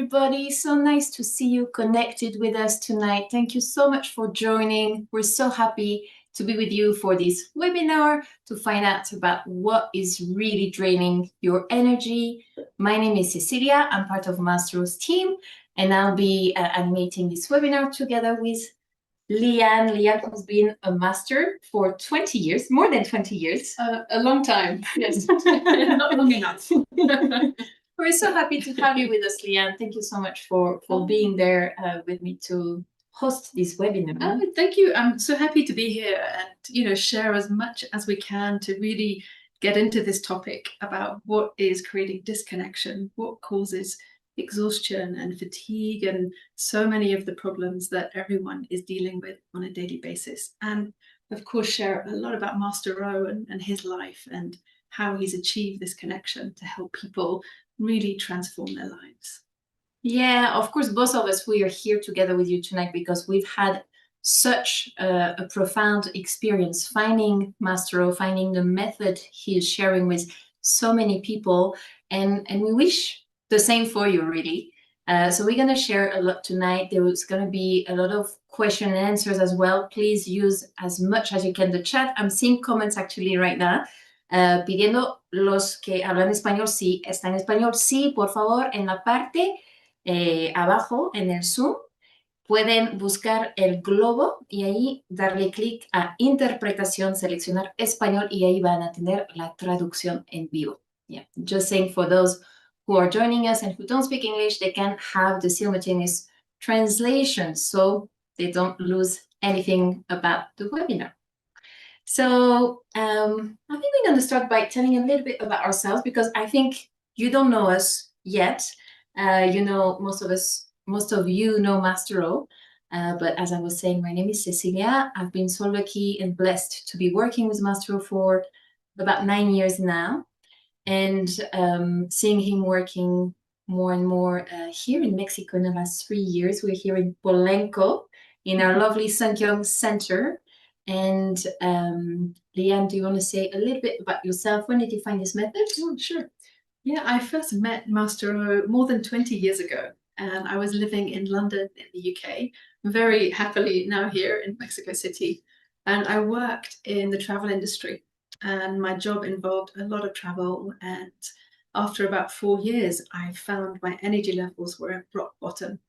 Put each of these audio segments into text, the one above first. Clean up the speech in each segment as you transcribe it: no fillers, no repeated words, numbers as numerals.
everybody. So nice to see you connected with us tonight. Thank you so much for joining. We're so happy to be with you for this webinar to find out about what is really draining your energy. My name is Cecilia. I'm part of Mastro's team, and I'll be animating this webinar together with Leanne. Leanne has been a master for 20 years, more than 20 years. A long time, yes. Not long enough. We're so happy to have you with us, Leanne. Thank you so much for being there with me to host this webinar. Thank you. I'm so happy to be here and share as much as we can to really get into this topic about what is creating disconnection, what causes exhaustion and fatigue, and so many of the problems that everyone is dealing with on a daily basis. And of course, share a lot about Master O and his life and how he's achieved this connection to help people really transform their lives. Yeah, of course, both of us, we are here together with you tonight because we've had such a profound experience finding Master O, finding the method he is sharing with so many people, and we wish the same for you, really. So we're going to share a lot tonight. There's going to be a lot of question and answers as well. Please use as much as you can the chat. I'm seeing comments actually right now. Pidiendo los que hablan español, sí, está en español, sí, por favor, en la parte abajo, en el Zoom, pueden buscar el globo y ahí darle clic a interpretación, seleccionar español y ahí van a tener la traducción en vivo. Yeah, just saying for those who are joining us and who don't speak English, they can have the simultaneous translation so they don't lose anything about the webinar. So I think we're going to start by telling a little bit about ourselves because I think you don't know us yet. Most of you know Master O. But as I was saying, my name is Cecilia. I've been so lucky and blessed to be working with Master O for about 9 years now. And seeing him working more and more here in Mexico in the last 3 years. We're here in Polanco in our lovely Sankyong Center. And Leanne, do you want to say a little bit about yourself? When did you find this method? Oh, sure. Yeah, I first met Master O more than 20 years ago. And I was living in London in the UK, very happily now here in Mexico City. And I worked in the travel industry. And my job involved a lot of travel. And after about 4 years, I found my energy levels were at rock bottom.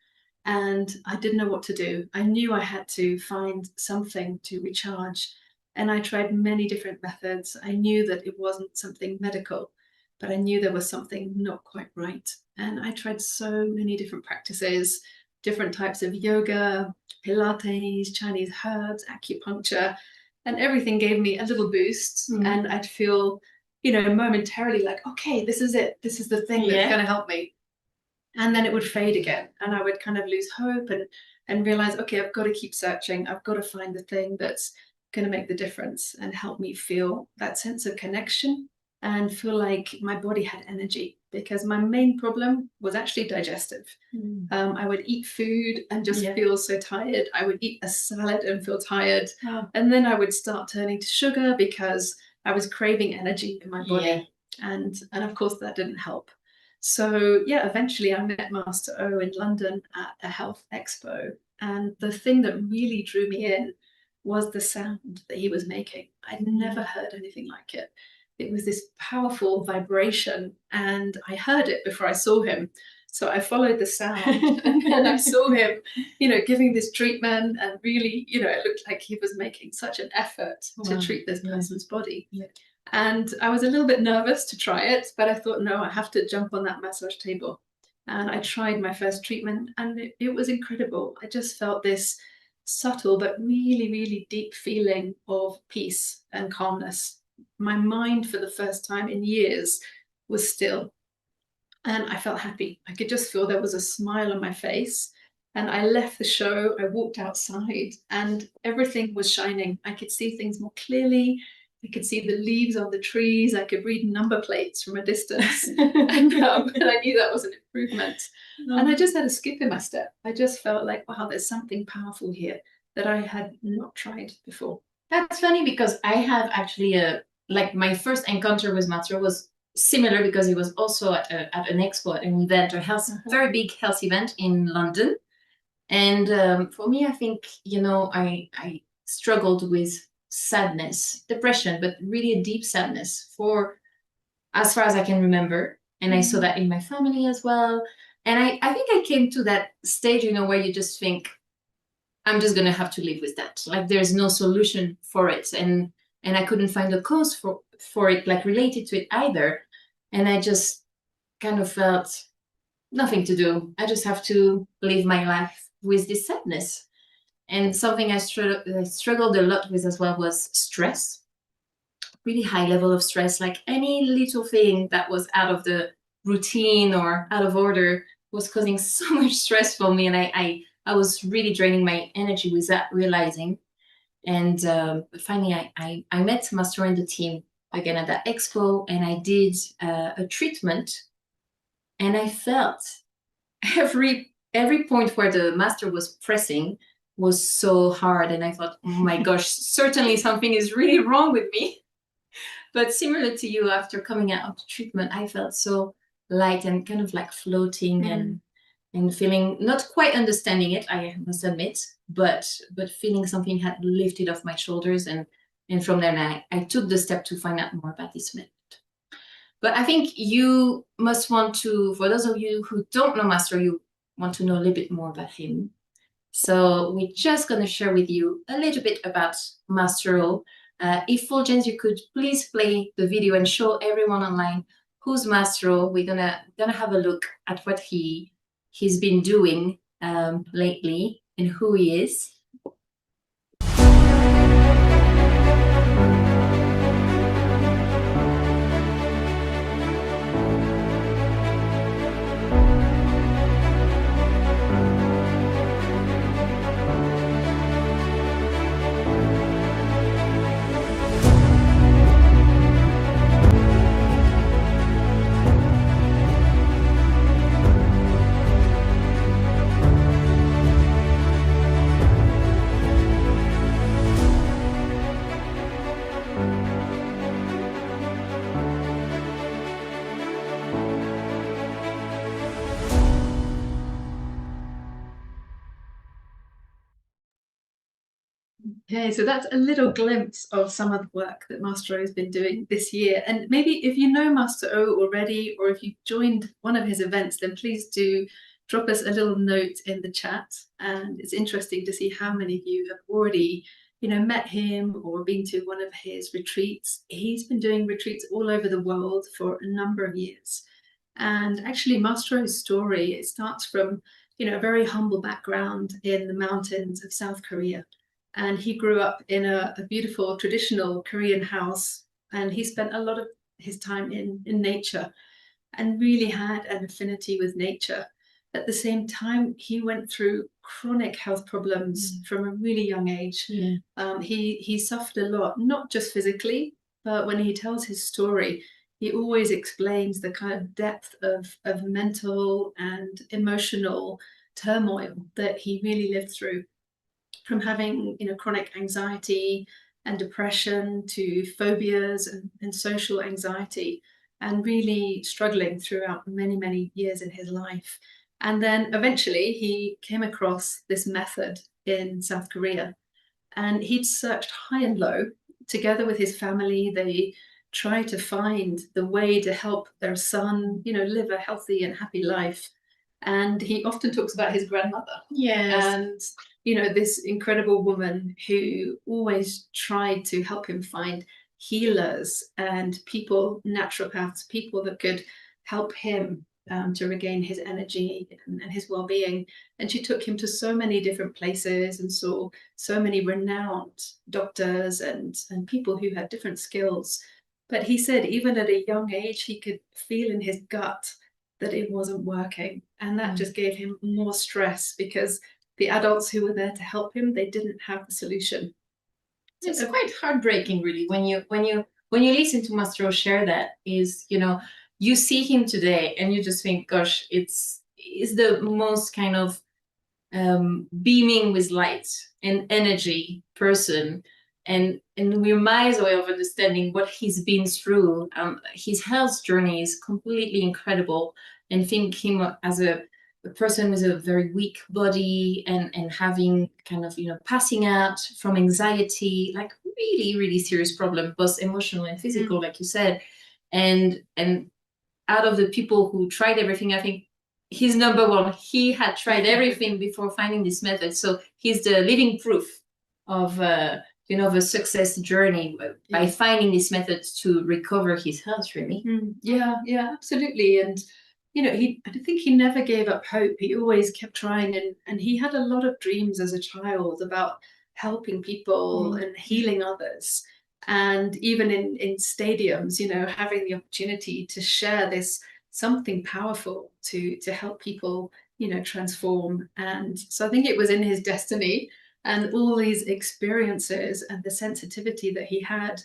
And I didn't know what to do. I knew I had to find something to recharge. And I tried many different methods. I knew that it wasn't something medical, but I knew there was something not quite right. And I tried so many different practices, different types of yoga, Pilates, Chinese herbs, acupuncture, and everything gave me a little boost. And I'd feel, momentarily like, okay, this is it. This is the thing that's going to help me. And then it would fade again. And I would kind of lose hope and realize, okay, I've got to keep searching. I've got to find the thing that's going to make the difference and help me feel that sense of connection and feel like my body had energy, because my main problem was actually digestive. I would eat food and just feel so tired. I would eat a salad and feel tired. And then I would start turning to sugar because I was craving energy in my body. And of course that didn't help. So eventually I met Master O in London at a health expo. And the thing that really drew me in was the sound that he was making. I'd never heard anything like it. It was this powerful vibration, and I heard it before I saw him. So I followed the sound and I saw him, giving this treatment, and really, it looked like he was making such an effort to treat this person's body. And I was a little bit nervous to try it, but I thought, no, I have to jump on that massage table. And I tried my first treatment, and it was incredible. I just felt this subtle but really, really deep feeling of peace and calmness. My mind, for the first time in years, was still. And I felt happy. I could just feel there was a smile on my face. And I left the show, I walked outside, and everything was shining. I could see things more clearly. I could see the leaves on the trees. I could read number plates from a distance. and I knew that was an improvement. And I just had a skip in my step. I just felt like, wow, there's something powerful here that I had not tried before. That's funny because I have actually my first encounter with Master was similar because he was also at an expo, an event, a very big health event in London. And for me, I think, I struggled with sadness, depression, but really a deep sadness for as far as I can remember. And I saw that in my family as well. And I think I came to that stage, where you just think, I'm just going to have to live with that. Like there's no solution for it. And I couldn't find a cause for it, like related to it either. And I just kind of felt nothing to do. I just have to live my life with this sadness. And something I struggled a lot with as well was stress, really high level of stress. Like any little thing that was out of the routine or out of order was causing so much stress for me. And I was really draining my energy without realizing. And finally, I met Master and the team again at that expo, and I did a treatment. And I felt every point where the master was pressing was so hard. And I thought, oh my gosh, certainly something is really wrong with me. But similar to you, after coming out of the treatment, I felt so light and kind of like floating and feeling, not quite understanding it, I must admit, but feeling something had lifted off my shoulders. And from there, I took the step to find out more about this method. But I think you must want to, for those of you who don't know Master, you want to know a little bit more about him. So we're just going to share with you a little bit about Master O. If Fulgence, you could please play the video and show everyone online who's Master O. We're gonna have a look at what he's been doing lately and who he is. Okay, so that's a little glimpse of some of the work that Master O has been doing this year. And maybe if you know Master O already, or if you've joined one of his events, then please do drop us a little note in the chat. And it's interesting to see how many of you have already, met him or been to one of his retreats. He's been doing retreats all over the world for a number of years. And actually, Master O's story, it starts from, a very humble background in the mountains of South Korea. And he grew up in a beautiful traditional Korean house, and he spent a lot of his time in nature and really had an affinity with nature. At the same time, he went through chronic health problems from a really young age. He suffered a lot, not just physically, but when he tells his story, he always explains the kind of depth of mental and emotional turmoil that he really lived through, from having chronic anxiety and depression to phobias and social anxiety, and really struggling throughout many years in his life. And then eventually he came across this method in South Korea, and he'd searched high and low. Together with his family, they tried to find the way to help their son live a healthy and happy life. And he often talks about his grandmother. Yes. And this incredible woman who always tried to help him find healers and people, naturopaths, people that could help him to regain his energy and his well-being. And she took him to so many different places and saw so many renowned doctors and people who had different skills. But he said even at a young age, he could feel in his gut that it wasn't working. And that just gave him more stress, because the adults who were there to help him, they didn't have the solution. It's quite heartbreaking, really, when you listen to Master O share that. Is you see him today and you just think, gosh, it's the most kind of beaming with light and energy person. and we're miles away of understanding what he's been through. His health journey is completely incredible, and think him as a person with a very weak body and having kind of, you know, passing out from anxiety, like really, really serious problem, both emotional and physical, like you said. And out of the people who tried everything, I think he's number one. He had tried everything before finding this method. So he's the living proof of, you know, the success journey by finding this method to recover his health, really. Yeah, absolutely. And, you know, I think he never gave up hope. He always kept trying. And he had a lot of dreams as a child about helping people and healing others. And even in stadiums, you know, having the opportunity to share this something powerful to help people, you know, transform. And so I think it was in his destiny, and all these experiences and the sensitivity that he had,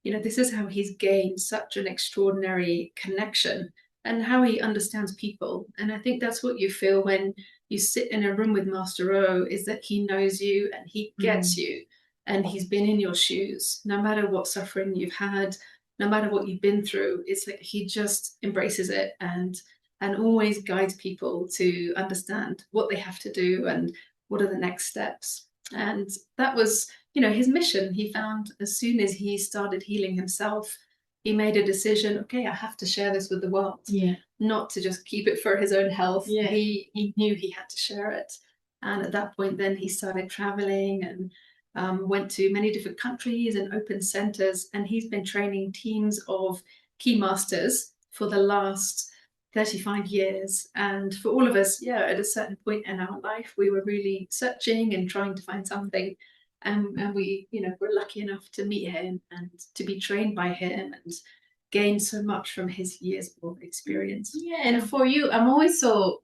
you know, this is how he's gained such an extraordinary connection and how he understands people. And I think that's what you feel when you sit in a room with Master O, is that he knows you and he gets you, and he's been in your shoes, no matter what suffering you've had, no matter what you've been through. It's like he just embraces it and always guides people to understand what they have to do and what are the next steps. And that was, you know, his mission. He found as soon as he started healing himself, he made a decision, okay, I have to share this with the world. Not to just keep it for his own health. He knew he had to share it. And at that point, then he started traveling and went to many different countries and opened centers. And he's been training teams of key masters for the last 35 years. And for all of us, at a certain point in our life, we were really searching and trying to find something. And we, you know, were lucky enough to meet him and to be trained by him and gain so much from his years of experience. And for you, I'm always so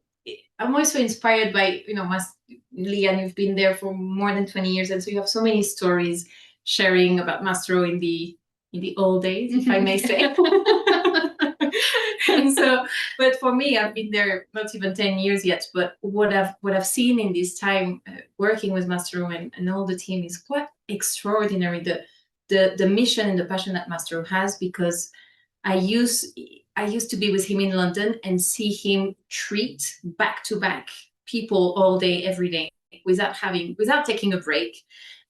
inspired by, you know, Leanne, you've been there for more than 20 years, and so you have so many stories sharing about Mastro in the old days, if I may say. And so, but for me, I've been there not even 10 years yet, but what I've seen in this time working with Mastro and all the team is quite extraordinary. The mission and the passion that Mastro has, because I used to be with him in London and see him treat back to back people all day, every day, without taking a break.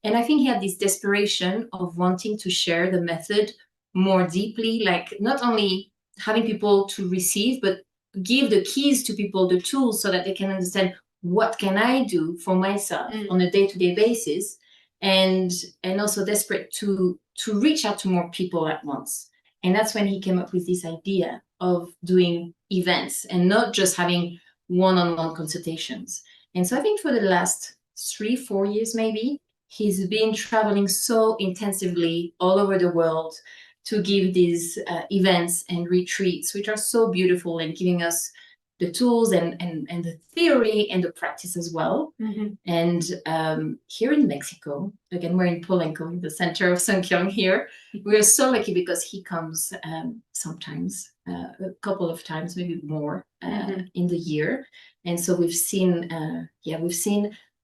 And I think he had this desperation of wanting to share the method more deeply, like not only having people to receive, but give the keys to people, the tools, so that they can understand what can I do for myself on a day-to-day basis, and also desperate to reach out to more people at once. And that's when he came up with this idea of doing events and not just having one-on-one consultations. And so I think for the last 3-4 years, maybe, he's been traveling so intensively all over the world to give these events and retreats, which are so beautiful, and giving us the tools and the theory and the practice as well. And here in Mexico, again, we're in Polanco, in the center of Sungkyung here. We're so lucky because he comes sometimes, a couple of times, maybe more in the year. And so we've seen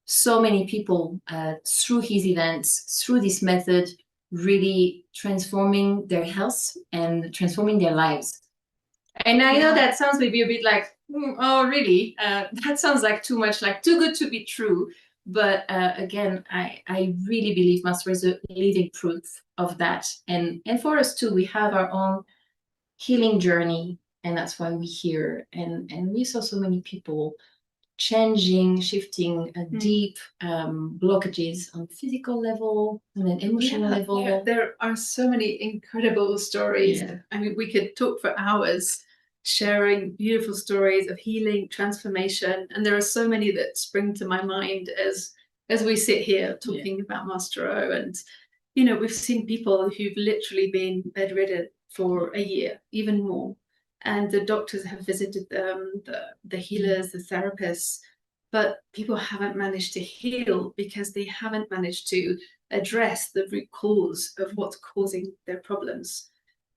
so many people through his events, through this method, really transforming their health and transforming their lives. And I know that sounds maybe a bit like, oh, really? That sounds like too much, like too good to be true. But again, I really believe Master is a living proof of that. And for us too, we have our own healing journey, and that's why we're here. And we saw so many people shifting deep blockages on physical level and an emotional level. There are so many incredible stories. I mean, we could talk for hours sharing beautiful stories of healing, transformation, and there are so many that spring to my mind as we sit here talking about Master O. And you know, we've seen people who've literally been bedridden for a year, even more. And the doctors have visited them, the healers, the therapists, but people haven't managed to heal because they haven't managed to address the root cause of what's causing their problems.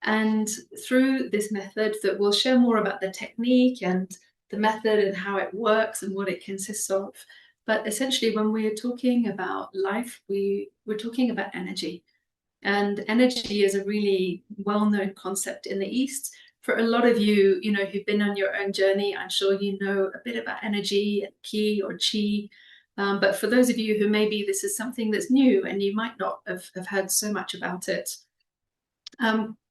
And through this method, that we'll share more about the technique and the method and how it works and what it consists of. But essentially, when we're talking about life, we're talking about energy. And energy is a really well-known concept in the East. For a lot of you, who've been on your own journey, I'm sure you know a bit about energy and ki or chi. But for those of you who maybe this is something that's new and you might not have heard so much about it,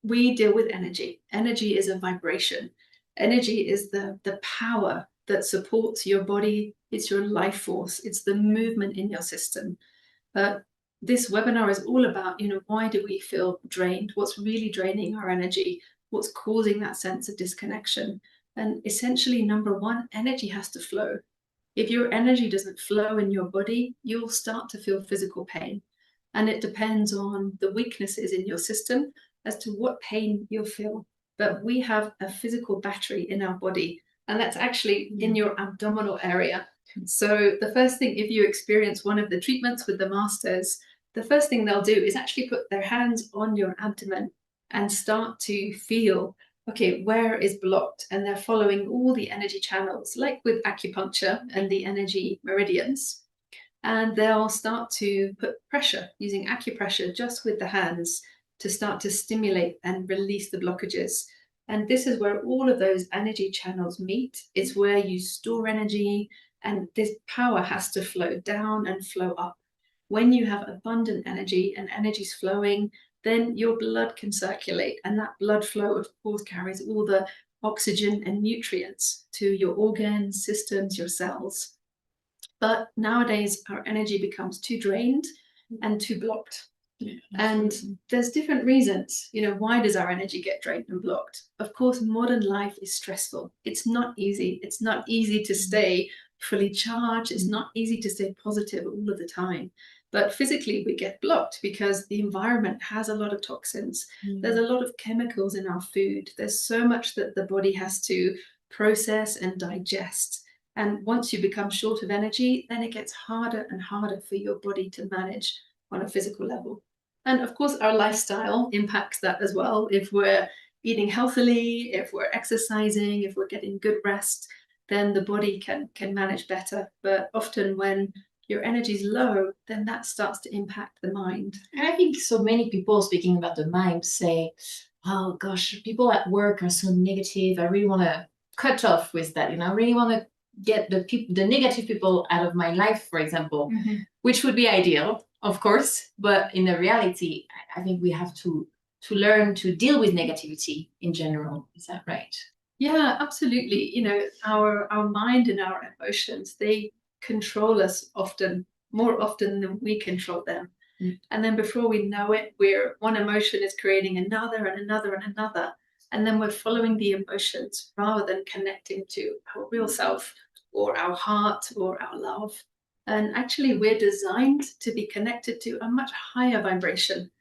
we deal with energy. Energy is a vibration. Energy is the power that supports your body. It's your life force. It's the movement in your system. But this webinar is all about, why do we feel drained? What's really draining our energy? What's causing that sense of disconnection? And essentially, number one, energy has to flow. If your energy doesn't flow in your body, you'll start to feel physical pain. And it depends on the weaknesses in your system as to what pain you'll feel. But we have a physical battery in our body, and that's actually in your abdominal area. So the first thing, if you experience one of the treatments with the masters, the first thing they'll do is actually put their hands on your abdomen and start to feel, okay, where is blocked? And they're following all the energy channels, like with acupuncture and the energy meridians. And they'll start to put pressure using acupressure just with the hands to start to stimulate and release the blockages. And this is where all of those energy channels meet. It's where you store energy, and this power has to flow down and flow up. When you have abundant energy and energy's flowing, then your blood can circulate, and that blood flow, of course, carries all the oxygen and nutrients to your organs, systems, your cells. But nowadays, our energy becomes too drained and too blocked. Yeah, and there's different reasons, why does our energy get drained and blocked? Of course, modern life is stressful. It's not easy. It's not easy to stay fully charged. It's not easy to stay positive all of the time. But physically, we get blocked because the environment has a lot of toxins. There's a lot of chemicals in our food. There's so much that the body has to process and digest. And once you become short of energy, then it gets harder and harder for your body to manage on a physical level. And of course, our lifestyle impacts that as well. If we're eating healthily, if we're exercising, if we're getting good rest, then the body can manage better. But often when your energy is low, then that starts to impact the mind. And I think so many people, speaking about the mind, say, oh gosh, people at work are so negative. I really want to cut off with that. I really want to get the negative people out of my life, for example, which would be ideal, of course. But in the reality, I think we have to learn to deal with negativity in general. Is that right? Yeah, absolutely. Our mind and our emotions, they control us more often than we control them. And then before we know it, one emotion is creating another and another and another. And then we're following the emotions rather than connecting to our real self or our heart or our love. And actually, we're designed to be connected to a much higher vibration.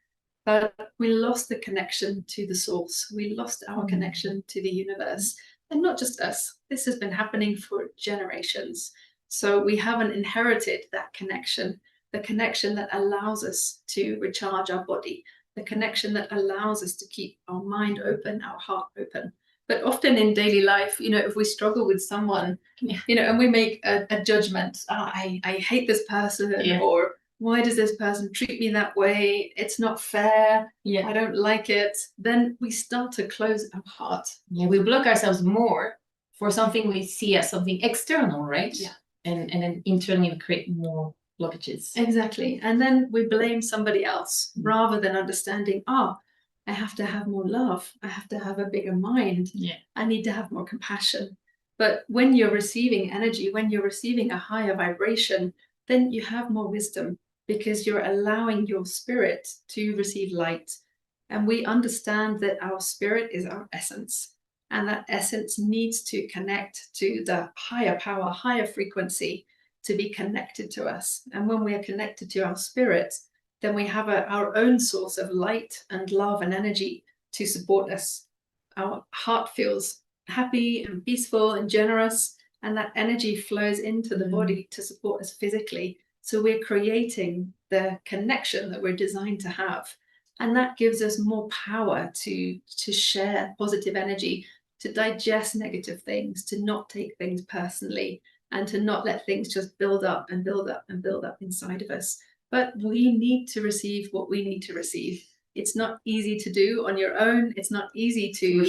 But we lost the connection to the source. We lost our connection to the universe. And not just us. This has been happening for generations. So we haven't inherited that connection, the connection that allows us to recharge our body, the connection that allows us to keep our mind open, our heart open. But often in daily life, if we struggle with someone, and we make a judgment, I hate this person, or why does this person treat me that way? It's not fair. I don't like it. Then we start to close our heart. Yeah, we block ourselves more for something we see as something external, right? Yeah. And then internally we create more blockages. Exactly. And then we blame somebody else rather than understanding, I have to have more love. I have to have a bigger mind. I need to have more compassion. But when you're receiving energy, when you're receiving a higher vibration, then you have more wisdom because you're allowing your spirit to receive light. And we understand that our spirit is our essence. And that essence needs to connect to the higher power, higher frequency to be connected to us. And when we are connected to our spirit, then we have our own source of light and love and energy to support us. Our heart feels happy and peaceful and generous, and that energy flows into the body to support us physically. So we're creating the connection that we're designed to have. And that gives us more power to share positive energy, to digest negative things, to not take things personally, and to not let things just build up and build up and build up inside of us. But we need to receive what we need to receive. it's not easy to do on your own. It's not easy to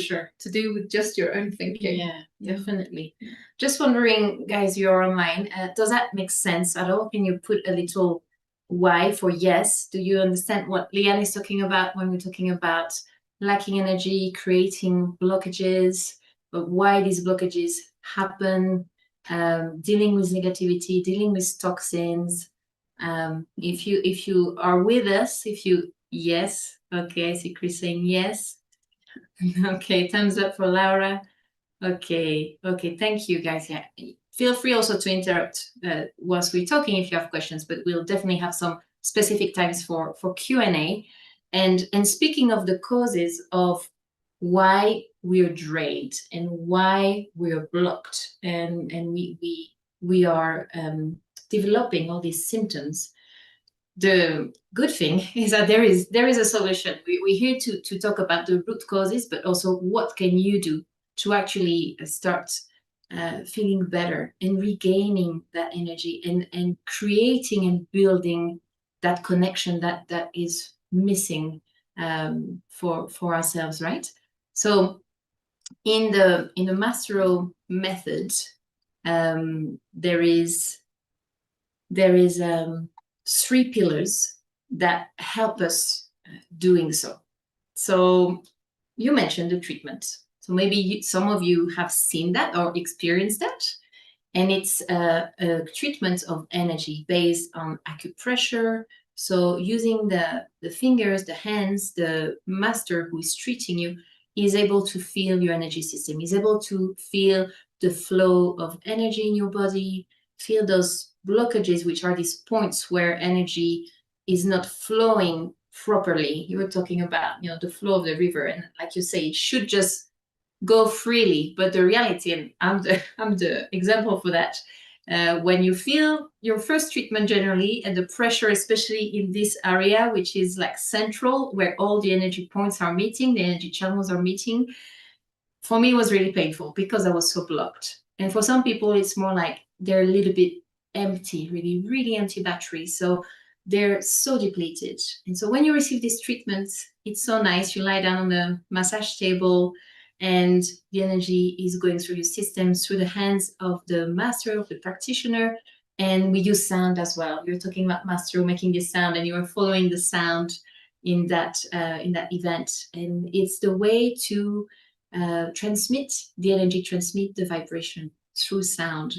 do with just your own thinking. Yeah, definitely. Just wondering, guys, you're online. Does that make sense at all? Can you put a little Y for yes? Do you understand what Leanne is talking about when we're talking about lacking energy, creating blockages, but why these blockages happen, dealing with negativity, dealing with toxins? If you are with us, yes, okay, I see Chris saying yes. Okay, thumbs up for Laura. Okay, thank you, guys. Yeah, feel free also to interrupt whilst we're talking if you have questions, but we'll definitely have some specific times for Q&A. And speaking of the causes of why we're drained and why we're blocked, and we are developing all these symptoms. The good thing is that there is a solution. We're here to talk about the root causes, but also what can you do to actually start feeling better and regaining that energy and creating and building that connection that is missing for ourselves, right? So in the Mastero method, there is 3 pillars that help us doing so. So you mentioned the treatment. So maybe some of you have seen that or experienced that. And it's a treatment of energy based on acupressure. So using the fingers, the hands, the master who is treating you is able to feel your energy system, is able to feel the flow of energy in your body, feel those blockages, which are these points where energy is not flowing properly. You were talking about, the flow of the river, and like you say, it should just go freely. But the reality, and I'm the example for that, when you feel your first treatment generally, and the pressure, especially in this area, which is like central, where all the energy points are meeting, the energy channels are meeting, for me, it was really painful because I was so blocked. And for some people, it's more like they're a little bit empty, really, really empty battery. So they're so depleted. And so when you receive these treatments, it's so nice. You lie down on the massage table and the energy is going through your system, through the hands of the master, of the practitioner. And we use sound as well. You're talking about master making this sound, and you are following the sound in that event. And it's the way to transmit the energy, transmit the vibration through sound.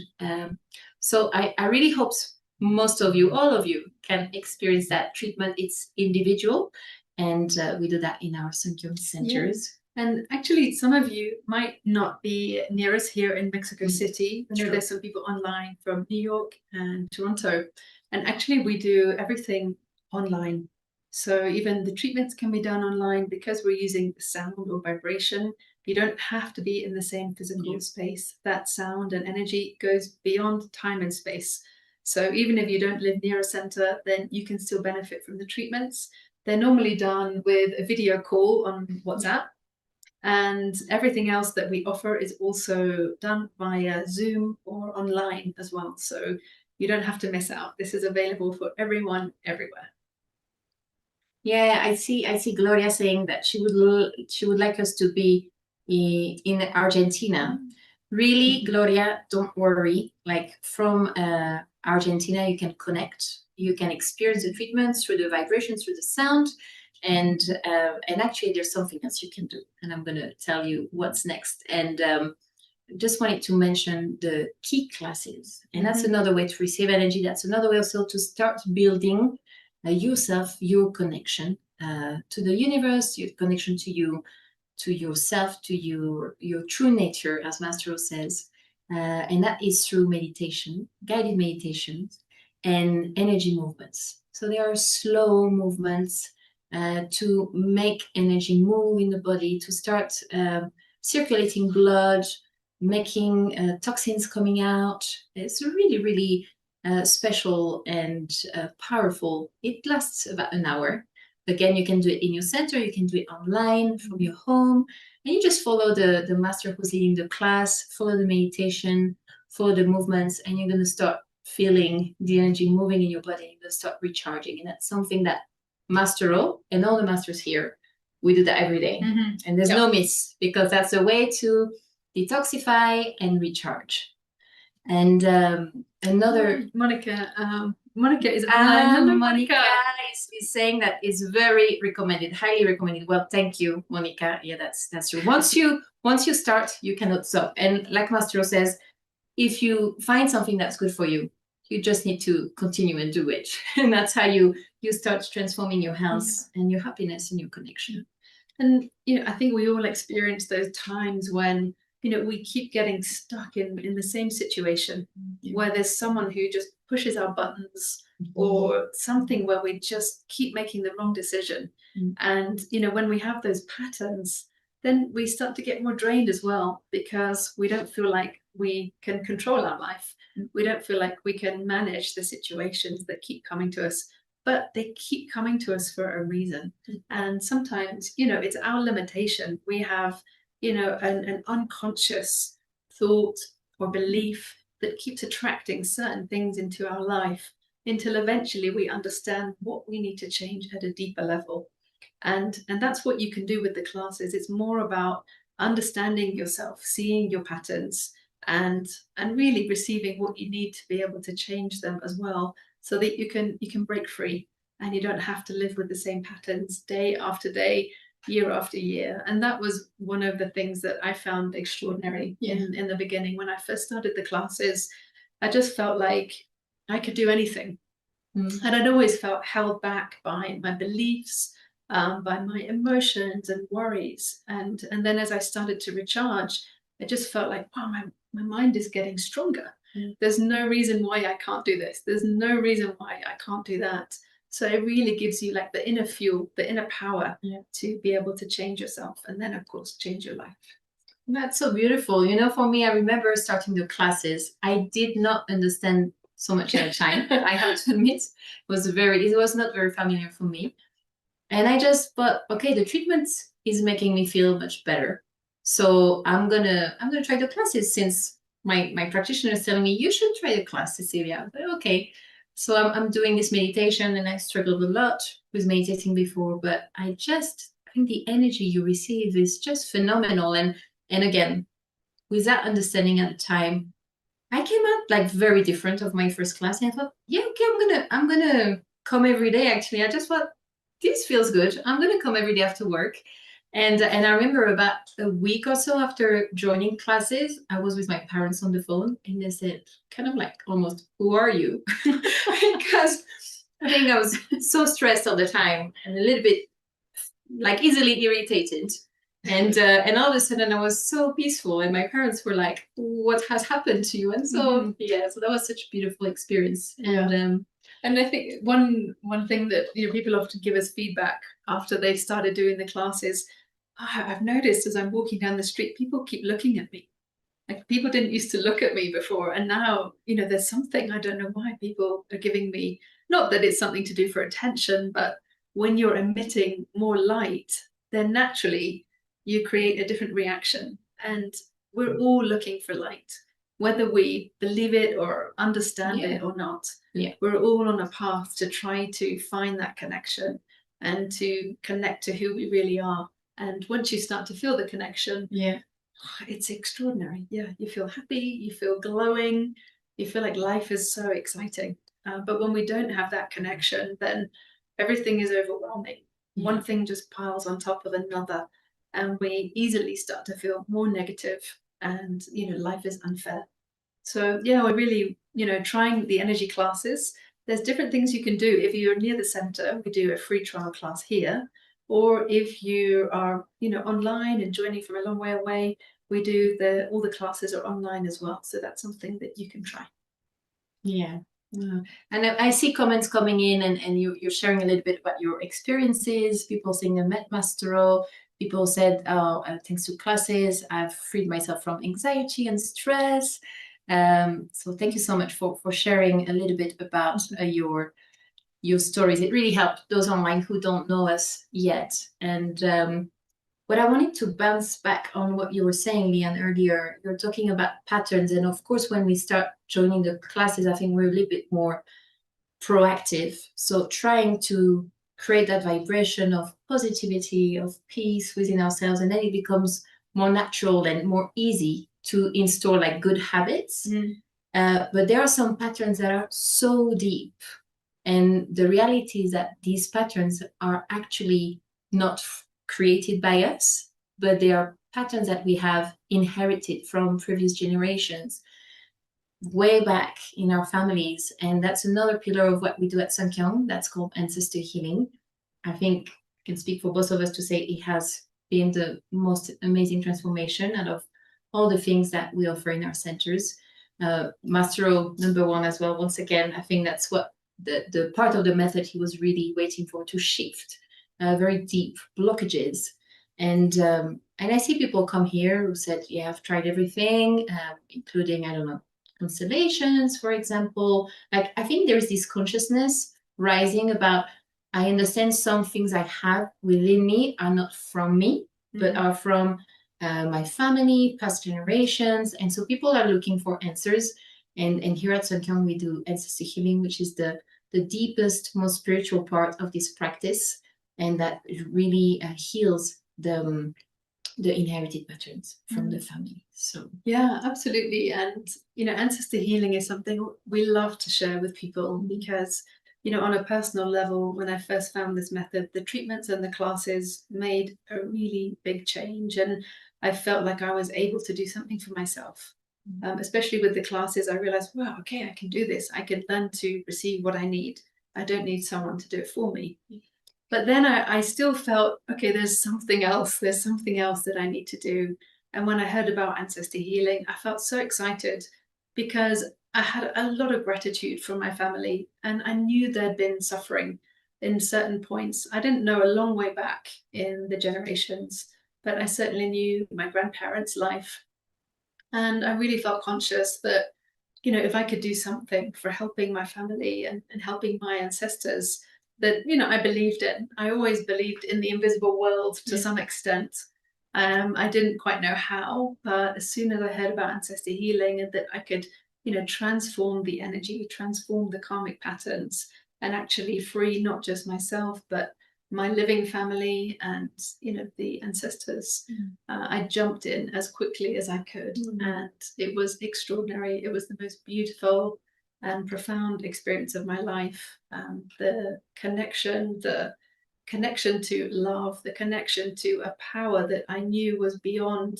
So I really hope most of you, all of you, can experience that treatment. It's individual, and we do that in our Sunkyung centers. Yeah. And actually, some of you might not be near us here in Mexico City. I know there's some people online from New York and Toronto. And actually, we do everything online. So even the treatments can be done online because we're using sound or vibration. You don't have to be in the same physical space. That sound and energy goes beyond time and space. So even if you don't live near a center, then you can still benefit from the treatments. They're normally done with a video call on WhatsApp. And everything else that we offer is also done via Zoom or online as well. So you don't have to miss out. This is available for everyone, everywhere. Yeah, I see Gloria saying that she would like us to be in Argentina. Really, Gloria, don't worry. Like from Argentina, you can connect. You can experience the treatment through the vibrations, through the sound. And actually, there's something else you can do. And I'm going to tell you what's next. And just wanted to mention the key classes. And that's another way to receive energy. That's another way also to start building yourself, your connection to the universe, your connection to you, to yourself, to your true nature, as Mastero says. And that is through meditation, guided meditations, and energy movements. So there are slow movements to make energy move in the body, to start circulating blood, making toxins coming out. It's really, really special and powerful. It lasts about an hour. Again, you can do it in your center, you can do it online from your home, and you just follow the master who's leading the class, follow the meditation, follow the movements, and you're going to start feeling the energy moving in your body. You're going to start recharging. And that's something that Master O and all the masters here, we do that every day. And there's no miss, because that's a way to detoxify and recharge. And another Monica is online. Hello, Monica is saying that is very recommended, highly recommended. Well, thank you, Monica. Yeah, that's true. Once you start, you cannot stop. And like Master says, if you find something that's good for you, you just need to continue and do it. And that's how you start transforming your health and your happiness and your connection. And I think we all experience those times when we keep getting stuck in the same situation where there's someone who just pushes our buttons or something where we just keep making the wrong decision. And when we have those patterns, then we start to get more drained as well, because we don't feel like we can control our life. We don't feel like we can manage the situations that keep coming to us, but they keep coming to us for a reason. And sometimes, it's our limitation. We have, an unconscious thought or belief that keeps attracting certain things into our life until eventually we understand what we need to change at a deeper level. And that's what you can do with the classes. It's more about understanding yourself, seeing your patterns, and really receiving what you need to be able to change them as well, so that you can break free and you don't have to live with the same patterns day after day, year after year. And that was one of the things that I found extraordinary in the beginning. When I first started the classes, I just felt like I could do anything. And I'd always felt held back by my beliefs, by my emotions and worries. And then as I started to recharge, I just felt like, wow, my mind is getting stronger. There's no reason why I can't do this. There's no reason why I can't do that. So it really gives you like the inner fuel, the inner power to be able to change yourself, and then of course change your life. That's so beautiful. For me, I remember starting the classes. I did not understand so much at the time. I have to admit, it was not very familiar for me. And I just thought, okay, the treatment is making me feel much better. So I'm gonna try the classes, since my practitioner is telling me you should try the class, Cecilia. But okay. So I'm doing this meditation, and I struggled a lot with meditating before, but I think the energy you receive is just phenomenal. And again, with that understanding at the time, I came out like very different of my first class, and I thought, yeah, okay, I'm gonna come every day. Actually, I just thought, this feels good. I'm gonna come every day after work. And I remember about a week or so after joining classes, I was with my parents on the phone, and they said, kind of like almost, who are you? Because I think I was so stressed all the time and a little bit like easily irritated. And all of a sudden I was so peaceful, and my parents were like, what has happened to you? And so so that was such a beautiful experience. And I think one thing that people often give us feedback after they've started doing the classes, I've noticed as I'm walking down the street, people keep looking at me. Like, people didn't used to look at me before, and now there's something, I don't know why, people are giving me, not that it's something to do for attention, but when you're emitting more light, then naturally you create a different reaction. And we're all looking for light, whether we believe it or understand it or not. We're all on a path to try to find that connection and to connect to who we really are. And once you start to feel the connection, it's extraordinary. You feel happy, you feel glowing, you feel like life is so exciting. But when we don't have that connection, then everything is overwhelming. One thing just piles on top of another, and we easily start to feel more negative, and life is unfair. So we're really trying the energy classes. There's different things you can do. If you're near the center, we do a free trial class here. Or if you are online and joining from a long way away, we do all the classes are online as well. So that's something that you can try. And I see comments coming in, and you're sharing a little bit about your experiences. People saying they met Master O. People said, thanks to classes, I've freed myself from anxiety and stress. So thank you so much for sharing a little bit about your stories. It really helped those online who don't know us yet. And what I wanted to bounce back on what you were saying, Leanne, earlier, you're talking about patterns. And of course, when we start joining the classes, I think we're a little bit more proactive. So trying to create that vibration of positivity, of peace within ourselves, and then it becomes more natural and more easy to install like good habits. But there are some patterns that are so deep, and the reality is that these patterns are actually not created by us, but they are patterns that we have inherited from previous generations way back in our families. And that's another pillar of what we do at Sungkyung. That's called ancestor healing. I think I can speak for both of us to say it has been the most amazing transformation out of all the things that we offer in our centers. Master O, number one as well. Once again, I think that's what the part of the method he was really waiting for, to shift very deep blockages. And I see people come here who said, yeah, I've tried everything, including, I don't know, constellations, for example. Like, I think there's this consciousness rising about, I understand some things I have within me are not from me, but are from my family, past generations. And so people are looking for answers. And here at Sungkyung, we do ancestor healing, which is the deepest, most spiritual part of this practice. And that really heals the inherited patterns from the family. So yeah, absolutely. And ancestor healing is something we love to share with people, because on a personal level, when I first found this method, the treatments and the classes made a really big change, and I felt like I was able to do something for myself. Especially with the classes, I realized, wow, okay, I can do this. I can learn to receive what I need. I don't need someone to do it for me. But then I still felt, okay, there's something else. There's something else that I need to do. And when I heard about ancestor healing, I felt so excited, because I had a lot of gratitude from my family, and I knew there'd been suffering in certain points. I didn't know a long way back in the generations, but I certainly knew my grandparents' life. And I really felt conscious that, if I could do something for helping my family and helping my ancestors, that, I believed in. I always believed in the invisible world to some extent. I didn't quite know how, but as soon as I heard about ancestor healing and that I could, transform the energy, transform the karmic patterns, and actually free not just myself, but my living family and, the ancestors, I jumped in as quickly as I could. And it was extraordinary. It was the most beautiful and profound experience of my life. The connection to love, the connection to a power that I knew was beyond,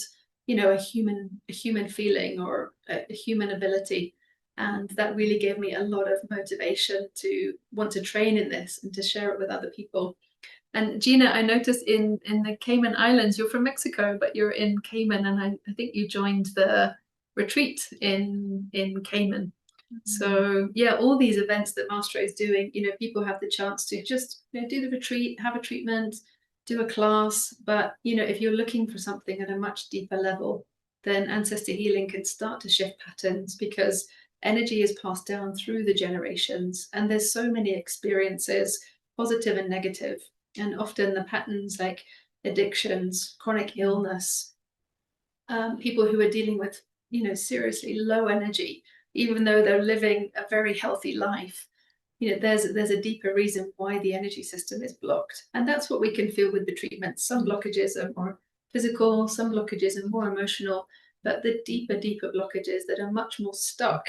a human feeling or a human ability. And that really gave me a lot of motivation to want to train in this and to share it with other people. And Gina, I noticed in the Cayman Islands, you're from Mexico, but you're in Cayman, and I think you joined the retreat in Cayman. So yeah, all these events that Master is doing, people have the chance to just do the retreat, have a treatment, do a class. But if you're looking for something at a much deeper level, then ancestor healing can start to shift patterns, because energy is passed down through the generations, and there's so many experiences, positive and negative. And often the patterns like addictions, chronic illness, people who are dealing with, seriously low energy, even though they're living a very healthy life, there's a deeper reason why the energy system is blocked. And that's what we can feel with the treatments. Some blockages are more physical, some blockages are more emotional, but the deeper blockages that are much more stuck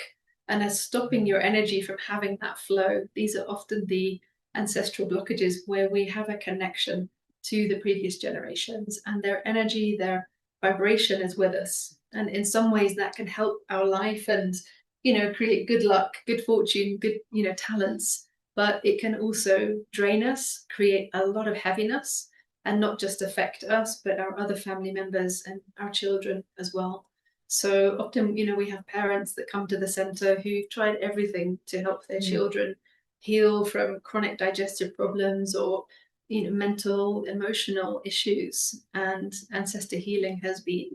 and are stopping your energy from having that flow, these are often the ancestral blockages where we have a connection to the previous generations, and their energy, their vibration is with us. And in some ways that can help our life and, create good luck, good fortune, good, talents. But it can also drain us, create a lot of heaviness, and not just affect us, but our other family members and our children as well. So often, we have parents that come to the center who tried everything to help their children heal from chronic digestive problems or mental, emotional issues. And ancestor healing has been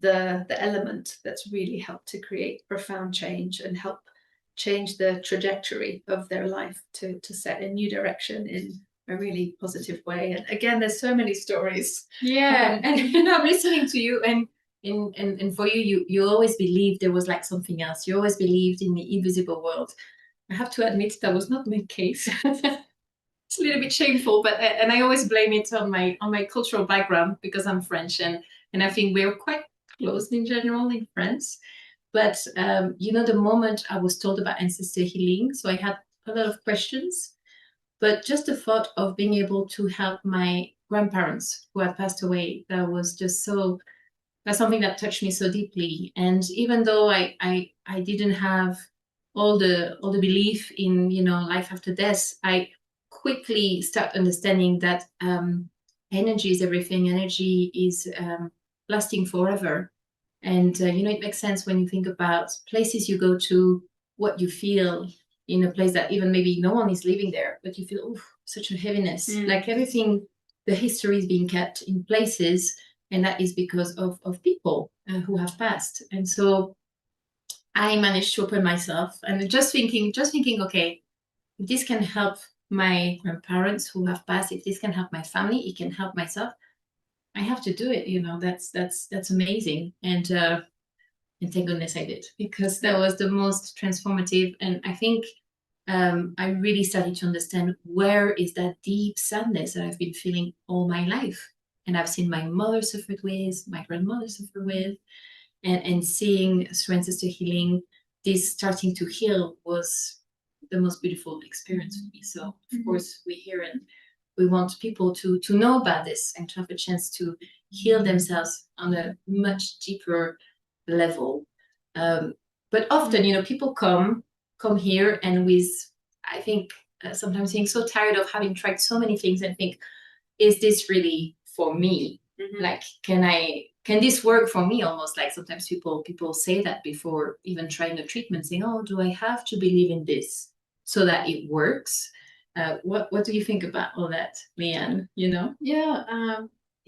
the element that's really helped to create profound change and help change the trajectory of their life to set a new direction in a really positive way. And again, there's so many stories. Yeah, and I'm listening to you, and for you always believed there was like something else. You always believed in the invisible world. I have to admit that was not my case. it's a little bit shameful, but and I always blame it on my cultural background because I'm French, and I think we're quite closed in general in France. But you know, the moment I was told about ancestor healing, so I had a lot of questions. But just the thought of being able to help my grandparents who had passed away, that was just so, that's something that touched me so deeply. And even though I didn't have all the belief in, you know, life after death, I quickly start understanding that energy is everything. Energy is lasting forever. And you know, it makes sense when you think about places you go to, what you feel in a place that even maybe no one is living there, but you feel, oh, such a heaviness. Like everything, the history is being kept in places, and that is because of people who have passed. And so I managed to open myself and just thinking, okay, if this can help my grandparents who have passed, if this can help my family, it can help myself. I have to do it. You know, that's amazing. And thank goodness I did, because that was the most transformative. And I think I really started to understand where is that deep sadness that I've been feeling all my life. And I've seen my mother suffered with, my grandmother suffer with, and seeing through ancestor healing, this starting to heal was the most beautiful experience for me. So of course we're here and we want people to know about this and to have a chance to heal themselves on a much deeper level. But often, you know, people come here and with, I think, sometimes being so tired of having tried so many things and think, is this really for me? Like, can this work for me? Almost like sometimes people say that before even trying the treatment, saying, oh, do I have to believe in this so that it works? What do you think about all that, Leanne? You know?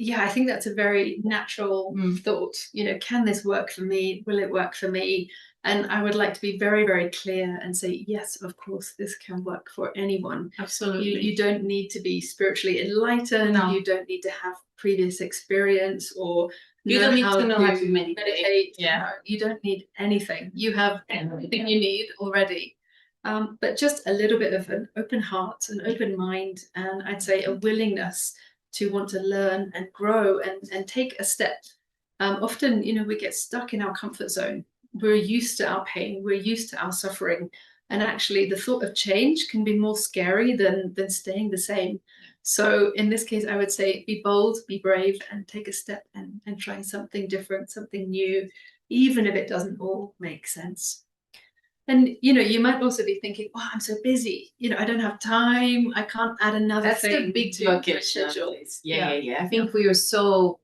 Yeah, I think that's a very natural thought. You know, can this work for me? Will it work for me? And I would like to be very, very clear and say, yes, of course, this can work for anyone. Absolutely. You don't need to be spiritually enlightened. No. You don't need to have previous experience or You don't need to know how to meditate. Yeah. No, you don't need anything. You have everything you need already. But just a little bit of an open heart, an open mind, and I'd say a willingness to want to learn and grow and take a step. Often, you know, we get stuck in our comfort zone. We're used to our pain, we're used to our suffering. And actually the thought of change can be more scary than staying the same. So in this case, I would say be bold, be brave, and take a step and try something different, something new, even if it doesn't all make sense. And you know, you might also be thinking, "Oh, I'm so busy. You know, I don't have time. I can't add another That's thing." the big to blockage my schedule. Yeah. I think we are so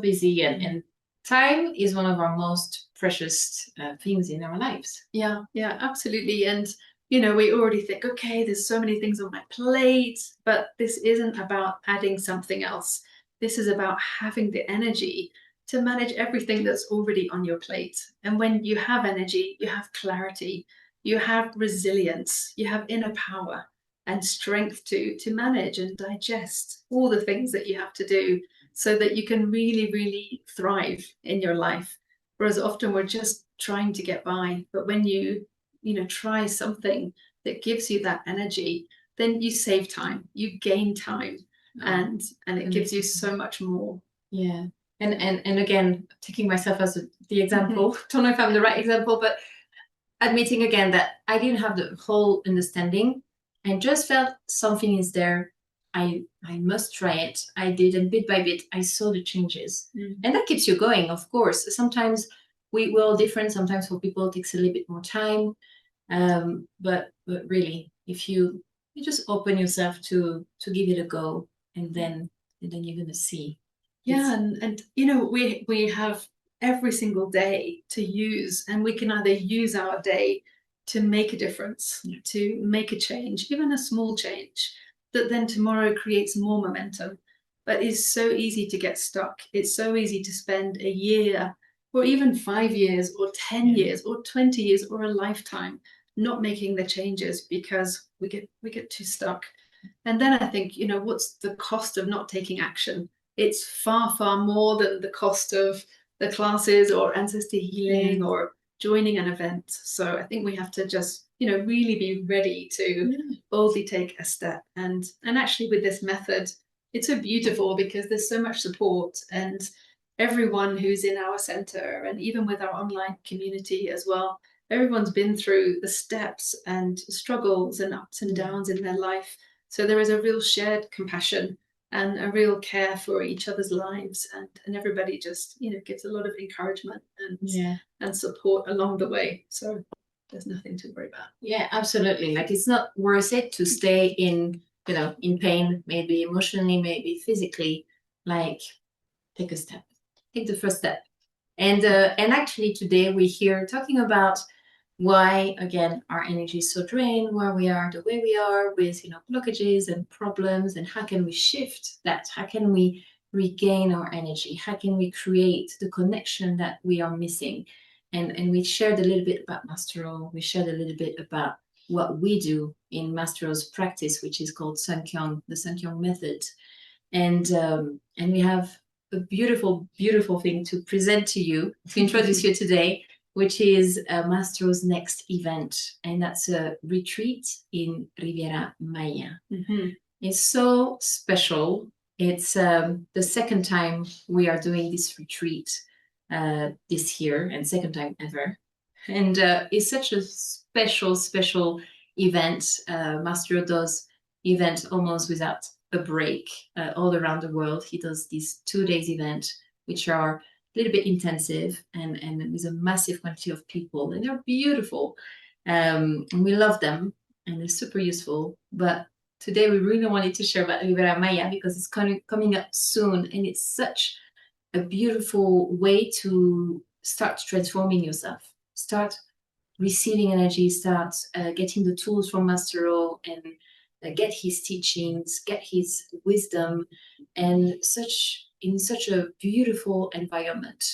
busy, and time is one of our most precious things in our lives. Yeah, absolutely. And you know, we already think, okay, there's so many things on my plate, but this isn't about adding something else. This is about having the energy to manage everything that's already on your plate. And when you have energy, you have clarity, you have resilience, you have inner power and strength to manage and digest all the things that you have to do so that you can really, really thrive in your life. Whereas often we're just trying to get by. But when you try something that gives you that energy, then you save time, you gain time, and it gives you so much more. Yeah. And again, taking myself as the example, don't know if I'm the right example, but admitting again that I didn't have the whole understanding and just felt something is there. I must try it. I did, and bit by bit, I saw the changes. And that keeps you going, of course. Sometimes we're all different. Sometimes for people, it takes a little bit more time. But really, if you just open yourself to give it a go, and then you're gonna see. Yeah, and you know, we have every single day to use, and we can either use our day to make a difference, to make a change, even a small change, that then tomorrow creates more momentum. But it's so easy to get stuck. It's so easy to spend a year or even 5 years or 10 years or 20 years or a lifetime not making the changes because we get too stuck. And then I think, you know, what's the cost of not taking action? It's far, far more than the cost of the classes or ancestor healing or joining an event. So I think we have to just really be ready to boldly take a step. And actually with this method, it's so beautiful because there's so much support, and everyone who's in our center, and even with our online community as well, everyone's been through the steps and struggles and ups and downs in their life. So there is a real shared compassion and a real care for each other's lives, and everybody just gives a lot of encouragement and support along the way. So there's nothing to worry about. Yeah, absolutely. Like, it's not worth it to stay in pain, maybe emotionally, maybe physically. Like, take a step, take the first step. And actually today we're here talking about why, again, our energy is so drained, why we are the way we are with blockages and problems, and how can we shift that? How can we regain our energy? How can we create the connection that we are missing? And we shared a little bit about Master O. We shared a little bit about what we do in Master O's practice, which is called the Sunkyung method. And we have a beautiful, beautiful thing to present to you, to introduce you today, which is Master O's next event. And that's a retreat in Riviera Maya. It's so special. It's the second time we are doing this retreat this year, and second time ever. And it's such a special event. Master O does event almost without a break all around the world. He does these 2 days event, which are a little bit intensive and with a massive quantity of people, and they're beautiful. And we love them, and they're super useful. But today we really wanted to share about Riviera Maya because it's coming up soon, and it's such a beautiful way to start transforming yourself, start receiving energy, start getting the tools from Master O, and get his teachings, get his wisdom, and in such a beautiful environment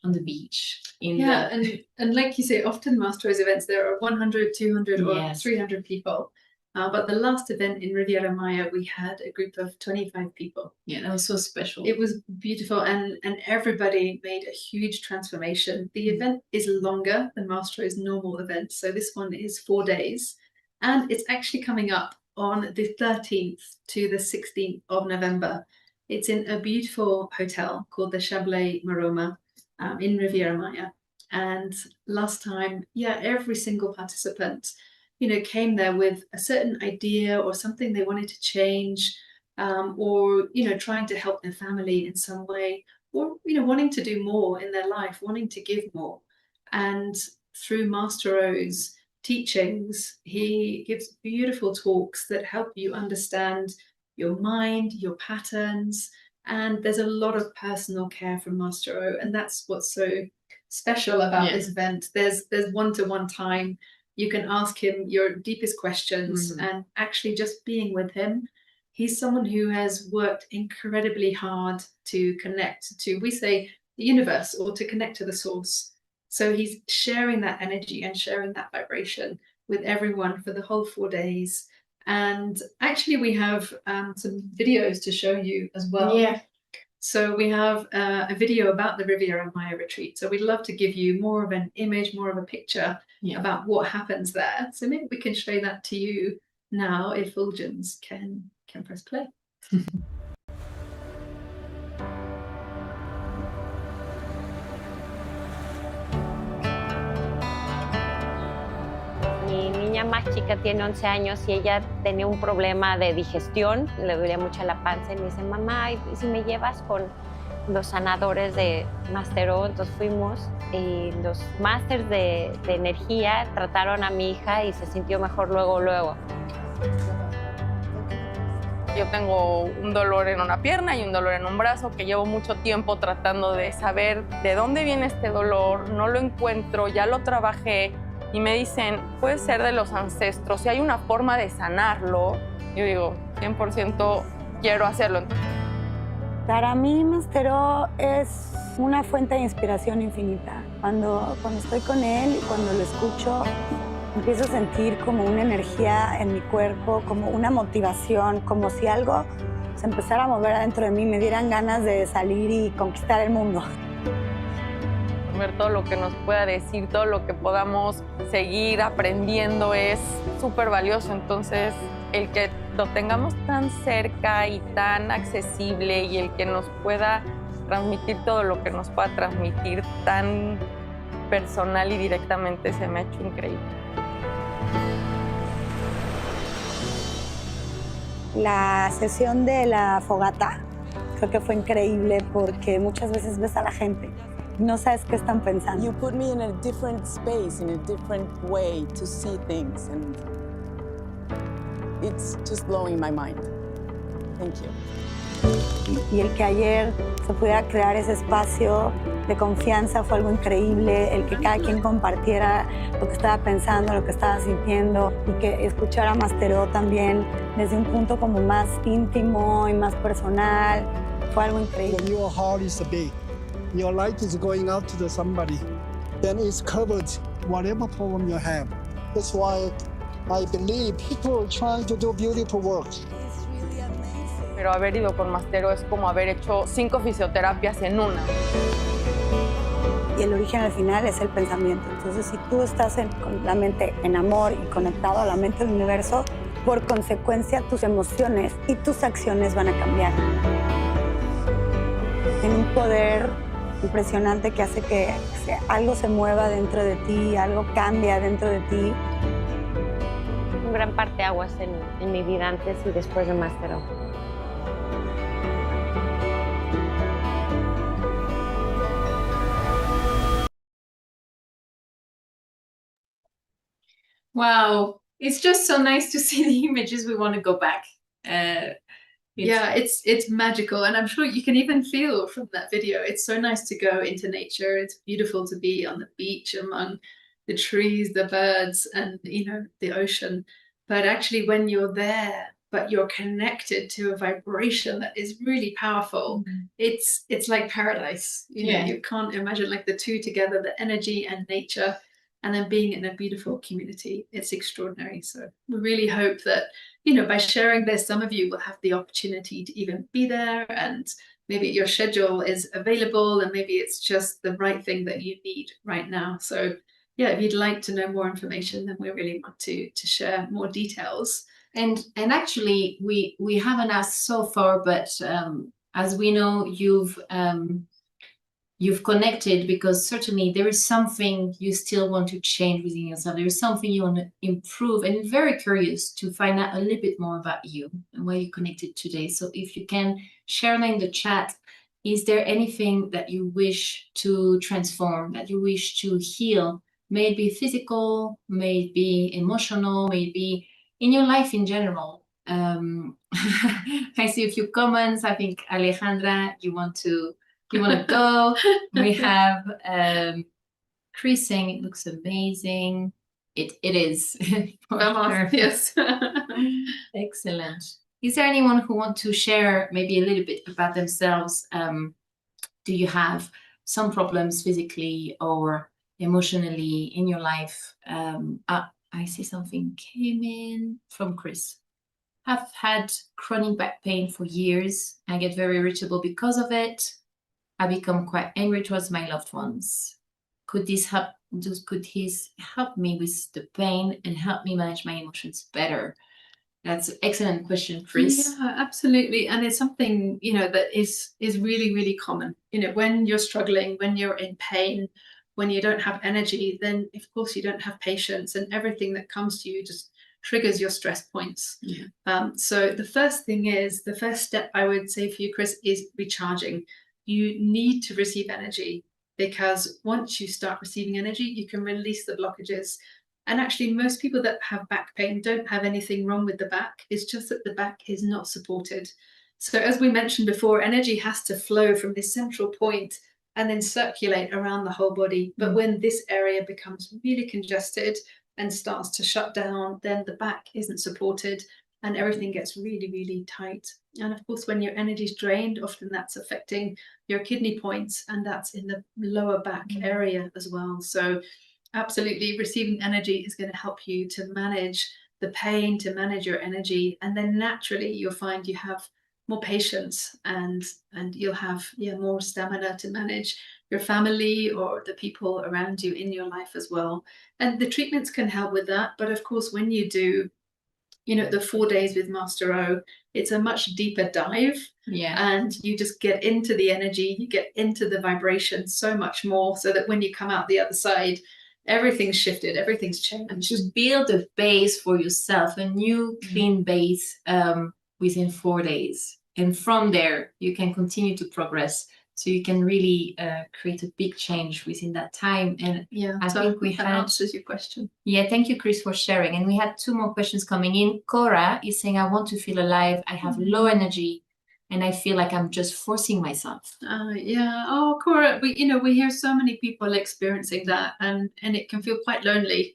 on the beach. And like you say, often Master O's events, there are 100, 200 or 300 people. But the last event in Riviera Maya, we had a group of 25 people. Yeah, that was so special. It was beautiful, and everybody made a huge transformation. The event is longer than Master O's normal event, so this one is 4 days, and it's actually coming up on the 13th to the 16th of November. It's in a beautiful hotel called the Chablais Maroma in Riviera Maya. And last time, every single participant came there with a certain idea or something they wanted to change, or trying to help their family in some way, or wanting to do more in their life, wanting to give more. And through Master O's teachings, he gives beautiful talks that help you understand your mind, your patterns, and there's a lot of personal care from Master O, and that's what's so special about this event. There's one-to-one time. You can ask him your deepest questions, and actually just being with him, he's someone who has worked incredibly hard to connect to, we say, the universe, or to connect to the source. So he's sharing that energy and sharing that vibration with everyone for the whole 4 days. And actually we have some videos to show you as well. Yeah. So we have a video about the Riviera Maya retreat. So we'd love to give you more of an image, more of a picture about what happens there. So maybe we can show that to you now if Fulgens can press play. Mi niña más chica tiene 11 años y ella tenía un problema de digestión, le dolía mucho la panza y me dice, mamá, ¿y si me llevas con los sanadores de Master O? Entonces fuimos y los masters de energía trataron a mi hija y se sintió mejor luego. Yo tengo un dolor en una pierna y un dolor en un brazo que llevo mucho tiempo tratando de saber de dónde viene este dolor, no lo encuentro, ya lo trabajé. Y me dicen, puede ser de los ancestros, si hay una forma de sanarlo, yo digo, 100% quiero hacerlo. Para mí, Master O es una fuente de inspiración infinita. Cuando estoy con él y cuando lo escucho, empiezo a sentir como una energía en mi cuerpo, como una motivación, como si algo se empezara a mover adentro de mí, me dieran ganas de salir y conquistar el mundo. ver todo lo que nos pueda decir, todo lo que podamos seguir aprendiendo es súper valioso. Entonces, el que lo tengamos tan cerca y tan accesible y el que nos pueda transmitir todo lo que nos pueda transmitir tan personal y directamente se me ha hecho increíble. La sesión de la fogata creo que fue increíble porque muchas veces ves a la gente y no sabes qué están pensando. You put me in a different space, in a different way to see things, and it's just blowing my mind. Thank you. Y el que ayer se pudiera crear ese espacio de confianza fue algo increíble, el que cada quien compartiera lo que estaba pensando, lo que estaba sintiendo y que escuchara a Masteró también desde un punto como más íntimo y más personal, fue algo increíble. When your heart is big, your light is going out to somebody, then it's covered whatever problem you have. That's why I believe people are trying to do beautiful work. Pero haber ido con Mastero es como haber hecho 5 fisioterapias en una. Y el origen al final es el pensamiento. Entonces, si tú estás con la mente en amor y conectado a la mente del universo, por consecuencia tus emociones y tus acciones van a cambiar. Tiene un poder impresionante que hace que algo se mueva dentro de ti, algo cambia dentro de ti. Un gran parteaguas en mi vida antes y después de Mastero. Wow, it's just so nice to see the images. We want to go back. Yeah, it's magical, and I'm sure you can even feel from that video. It's so nice to go into nature. It's beautiful to be on the beach among the trees, the birds, and the ocean. But actually, when you're there, but you're connected to a vibration that is really powerful, it's like paradise. You can't imagine like the two together, the energy and nature, and then being in a beautiful community. It's extraordinary. So we really hope that by sharing this, some of you will have the opportunity to even be there, and maybe your schedule is available, and maybe it's just the right thing that you need right now. So yeah, if you'd like to know more information, then we really want to share more details. And actually, we haven't asked so far, but as we know, you've connected because certainly there is something you still want to change within yourself. There is something you want to improve, and I'm very curious to find out a little bit more about you and why you connected today. So if you can share that in the chat, is there anything that you wish to transform, that you wish to heal? Maybe physical, maybe emotional, maybe in your life in general. I see a few comments. I think Alejandra, you want to go. We have Chris saying it looks amazing. It is. Sure. Yes. Excellent. Is there anyone who wants to share maybe a little bit about themselves? Do you have some problems physically or emotionally in your life? I see something came in from Chris. I've had chronic back pain for years. I get very irritable because of it. I become quite angry towards my loved ones. Could he help me with the pain and help me manage my emotions better? That's an excellent question, Chris. Yeah, absolutely. And it's something, that is really, really common. When you're struggling, when you're in pain, when you don't have energy, then of course you don't have patience, and everything that comes to you just triggers your stress points. Yeah. So the first step I would say for you, Chris, is recharging. You need to receive energy, because once you start receiving energy, you can release the blockages. And actually, most people that have back pain don't have anything wrong with the back. It's just that the back is not supported. So as we mentioned before, energy has to flow from this central point and then circulate around the whole body. But when this area becomes really congested and starts to shut down, then the back isn't supported and everything gets really, really tight. And of course, when your energy is drained, often that's affecting your kidney points, and that's in the lower back area as well. So absolutely, receiving energy is going to help you to manage the pain, to manage your energy, and then naturally you'll find you have more patience and you'll have more stamina to manage your family or the people around you in your life as well. And the treatments can help with that. But of course, when you do, the 4 days with Master O, it's a much deeper dive. Yeah. And you just get into the energy, you get into the vibration so much more, so that when you come out the other side, everything's shifted, everything's changed. To build a base for yourself, a new clean base within 4 days. And from there, you can continue to progress. So you can really create a big change within that time. And Yeah, I so think we that had... answers your question. Yeah, thank you, Chris, for sharing. And we had 2 more questions coming in. Cora is saying, I want to feel alive. I have low energy and I feel like I'm just forcing myself. Yeah. Oh, Cora, we hear so many people experiencing that, and it can feel quite lonely.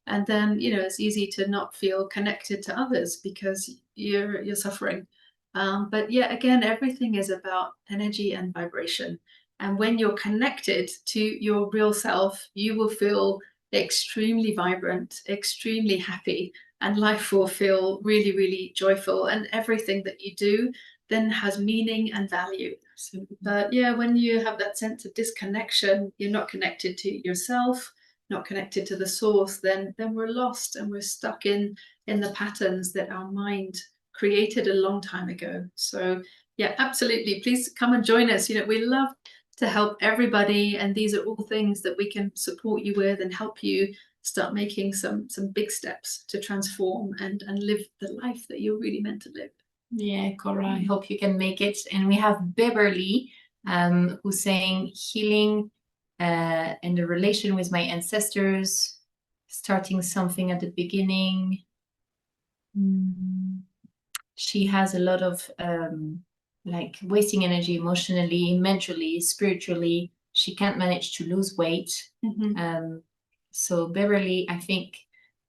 And then, it's easy to not feel connected to others because you're suffering. But yeah, again, everything is about energy and vibration. And when you're connected to your real self, you will feel extremely vibrant, extremely happy, and life will feel really, really joyful. And everything that you do then has meaning and value. But yeah, when you have that sense of disconnection, you're not connected to yourself, not connected to the source, then we're lost and we're stuck in the patterns that our mind created a long time ago. So yeah, absolutely, please come and join us. We love to help everybody, and these are all things that we can support you with and help you start making some big steps to transform and live the life that you're really meant to live. Yeah, Cora, I hope you can make it. And we have Beverly who's saying healing and the relation with my ancestors, starting something at the beginning. She has a lot of like wasting energy emotionally, mentally, spiritually. She can't manage to lose weight. So Beverly, I think,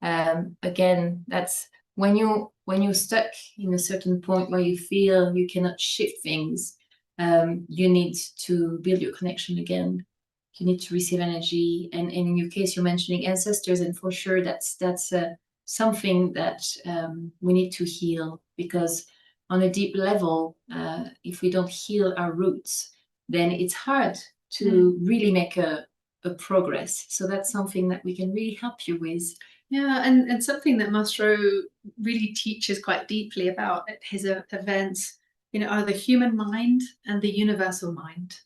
again, that's when you're stuck in a certain point where you feel you cannot shift things, you need to build your connection again. You need to receive energy, and in your case, you're mentioning ancestors, and for sure, that's something that we need to heal, because on a deep level, if we don't heal our roots, then it's hard to really make a progress. So that's something that we can really help you with. Yeah, and something that Master really teaches quite deeply about at his events, are the human mind and the universal mind.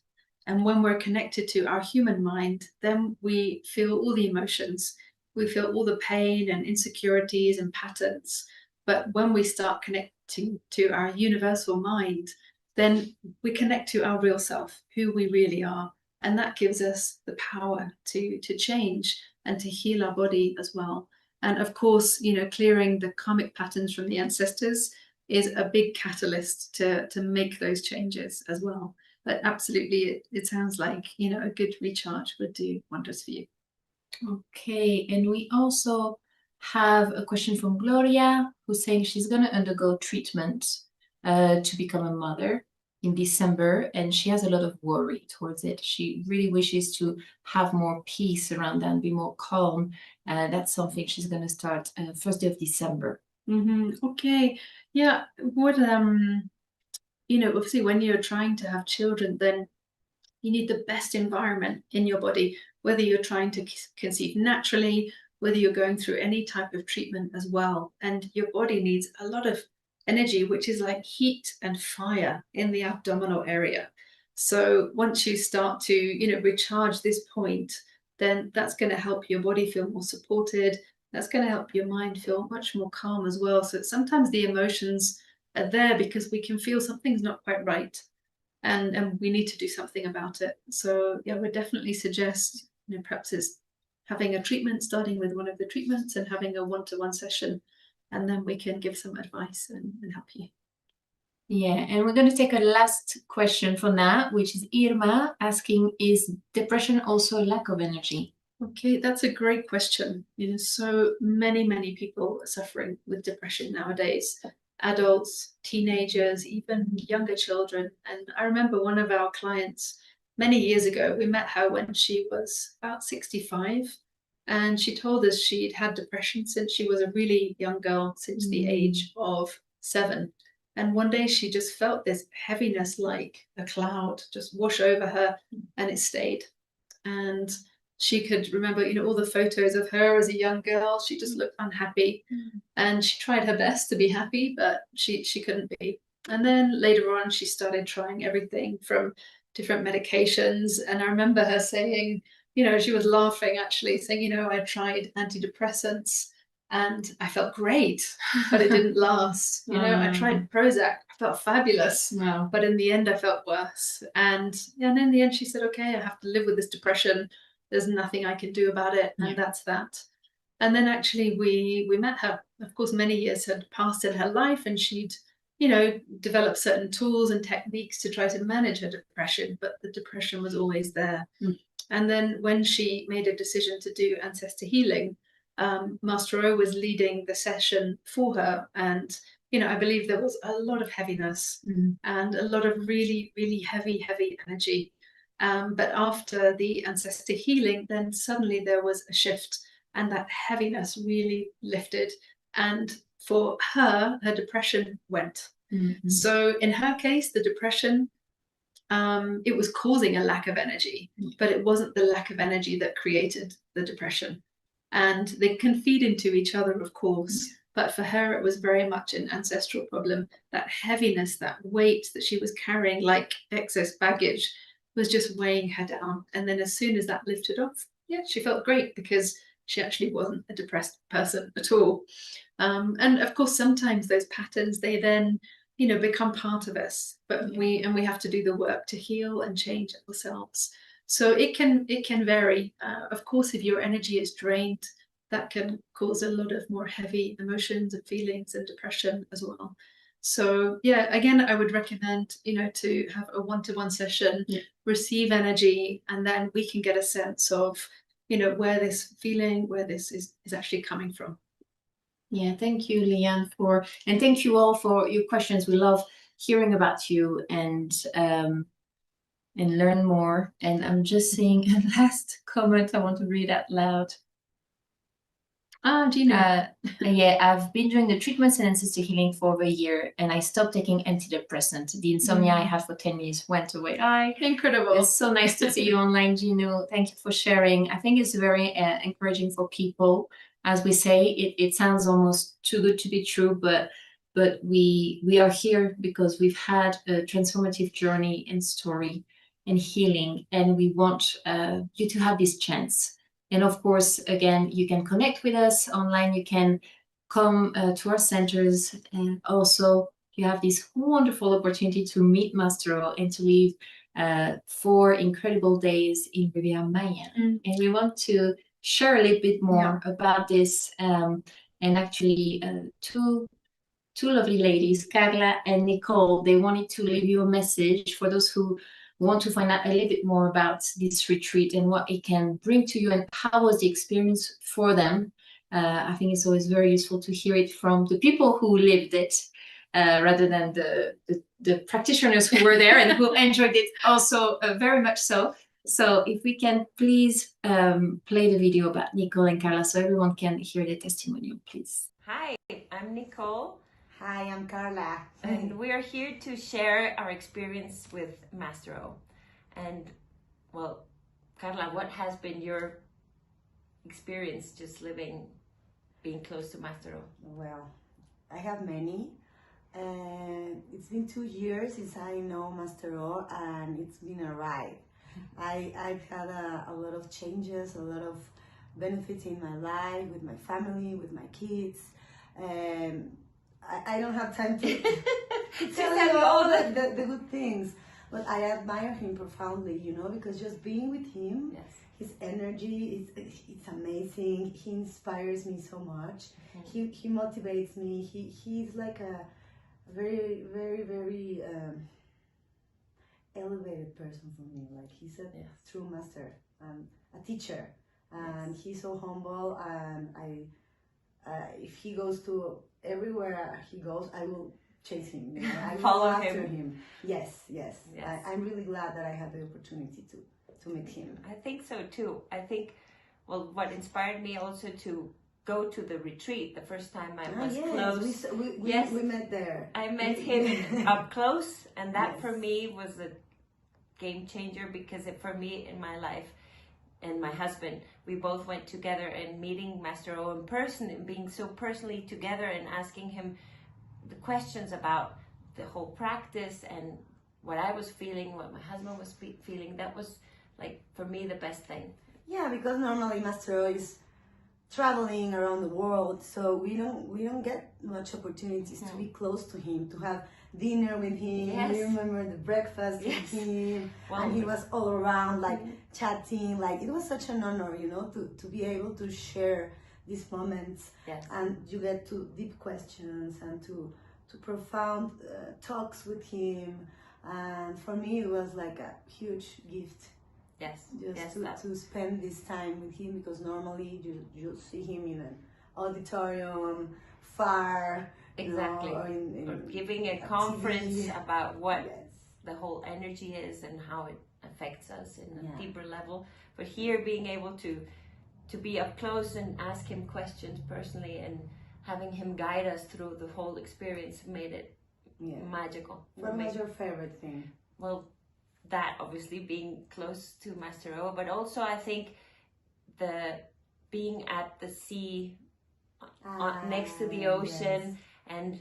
And when we're connected to our human mind, then we feel all the emotions. We feel all the pain and insecurities and patterns. But when we start connecting to our universal mind, then we connect to our real self, who we really are. And that gives us the power to change and to heal our body as well. And of course, clearing the karmic patterns from the ancestors is a big catalyst to make those changes as well. But absolutely, it sounds like, a good recharge would do wonders for you. Okay, and we also have a question from Gloria, who's saying she's going to undergo treatment to become a mother in December, and she has a lot of worry towards it. She really wishes to have more peace around that and be more calm. That's something she's going to start 1st day of December. Okay, yeah. What obviously, when you're trying to have children, then you need the best environment in your body, whether you're trying to conceive naturally, whether you're going through any type of treatment as well. And your body needs a lot of energy, which is like heat and fire in the abdominal area. So once you start to, recharge this point, then that's going to help your body feel more supported. That's going to help your mind feel much more calm as well. So sometimes the emotions are there because we can feel something's not quite right, and we need to do something about it. So yeah, we definitely suggest, perhaps it's having a treatment, starting with one of the treatments and having a one-to-one session, and then we can give some advice and help you. Yeah, and we're going to take a last question for now, which is Irma asking, is depression also a lack of energy? Okay, that's a great question. So many people are suffering with depression nowadays. Adults, teenagers, even younger children. And I remember one of our clients many years ago, we met her when she was about 65. And she told us she'd had depression since she was a really young girl, since the age of 7. And one day she just felt this heaviness like a cloud just wash over her, and it stayed. And she could remember, all the photos of her as a young girl. She just looked unhappy. And she tried her best to be happy, but she couldn't be. And then later on, she started trying everything from different medications. And I remember her saying, she was laughing actually, saying, I tried antidepressants and I felt great, but it didn't last. I tried Prozac, I felt fabulous, Wow. but in the end, I felt worse. And in the end, she said, okay, I have to live with this depression. There's nothing I can do about it. And that's that. And then actually we met her. Of course, many years had passed in her life, and she'd, developed certain tools and techniques to try to manage her depression, but the depression was always there. And then when she made a decision to do ancestor healing, Master O was leading the session for her. And, I believe there was a lot of heaviness and a lot of really, really heavy energy. But after the ancestor healing, then suddenly there was a shift, and that heaviness really lifted. And for her depression went. So in her case, the depression, it was causing a lack of energy, but it wasn't the lack of energy that created the depression. And they can feed into each other, of course. But for her, it was very much an ancestral problem. That heaviness, that weight that she was carrying like excess baggage was just weighing her down. And then as soon as that lifted off, she felt great, because she actually wasn't a depressed person at all. And of course, sometimes those patterns, they then, become part of us, but we have to do the work to heal and change ourselves. So it can vary. Of course, if your energy is drained, that can cause a lot of more heavy emotions and feelings and depression as well. So again, I would recommend, to have a one-to-one session, receive energy, and then we can get a sense of, where this feeling, where this is actually coming from. Yeah, thank you, Leanne, and thank you all for your questions. We love hearing about you and learn more. And I'm just seeing a last comment I want to read out loud. Gina. Yeah, I've been doing the treatments and ancestor healing for over a year, and I stopped taking antidepressant. The insomnia I had for 10 years went away. Incredible. It's so nice to see you online, Gino. Thank you for sharing. I think it's very encouraging for people. As we say, it sounds almost too good to be true, but we are here because we've had a transformative journey and story and healing, and we want you to have this chance. And of course, again, you can connect with us online. You can come to our centers, and also you have this wonderful opportunity to meet Master O and to live 4 incredible days in Riviera Maya. And we want to share a little bit more about this. And actually, two lovely ladies, Carla and Nicole, they wanted to leave you a message for those who want to find out a little bit more about this retreat and what it can bring to you and how was the experience for them. I think it's always very useful to hear it from the people who lived it, rather than the practitioners who were there and who enjoyed it also very much so. So if we can please play the video about Nicole and Carla so everyone can hear the testimonial, please. Hi, I'm Nicole. Hi, I'm Carla. And we are here to share our experience with Master O. And well, Carla, what has been your experience just being close to Master O? Well, I have many. It's been 2 years since I know Master O, and it's been a ride. I've had a lot of changes, a lot of benefits in my life, with my family, with my kids. I don't have time to tell you all the good things, but I admire him profoundly, because just being with him, his energy, it's amazing. He inspires me so much. He motivates me. He's like a very, very, very elevated person for me. Like, he's a true master, a teacher, and he's so humble. And if he goes to everywhere he goes, I will chase him. I will follow after him. Yes. I'm really glad that I had the opportunity to meet him. I think so too. I think, well, what inspired me also to go to the retreat. The first time I Ah, was yes, close. we met there. I met him up close, and that Yes. for me was a game changer, because for me in my life and my husband, we both went together, and meeting Master O in person and being so personally together and asking him the questions about the whole practice and what I was feeling, what my husband was feeling, that was like for me the best thing. Yeah, because normally Master O is traveling around the world, so we don't get much opportunities to be close to him, to have dinner with him. Yes. We remember the breakfast Yes. with him, Well, and he was all around, like chatting. Like, it was such an honor, you know, to be able to share these moments, Yes. and you get to deep questions and to profound talks with him. And for me, it was like a huge gift. Yes, Just yes, to spend this time with him, because normally you see him in an auditorium far, exactly. you know, or Or giving a TV. conference about what Yes. the whole energy is and how it affects us in a Yeah. deeper level. But here, being able to be up close and ask him questions personally, and having him guide us through the whole experience made it magical. What was your favorite thing? Well, that obviously being close to Master O, but also I think the being at the sea, next to the ocean, Yes. and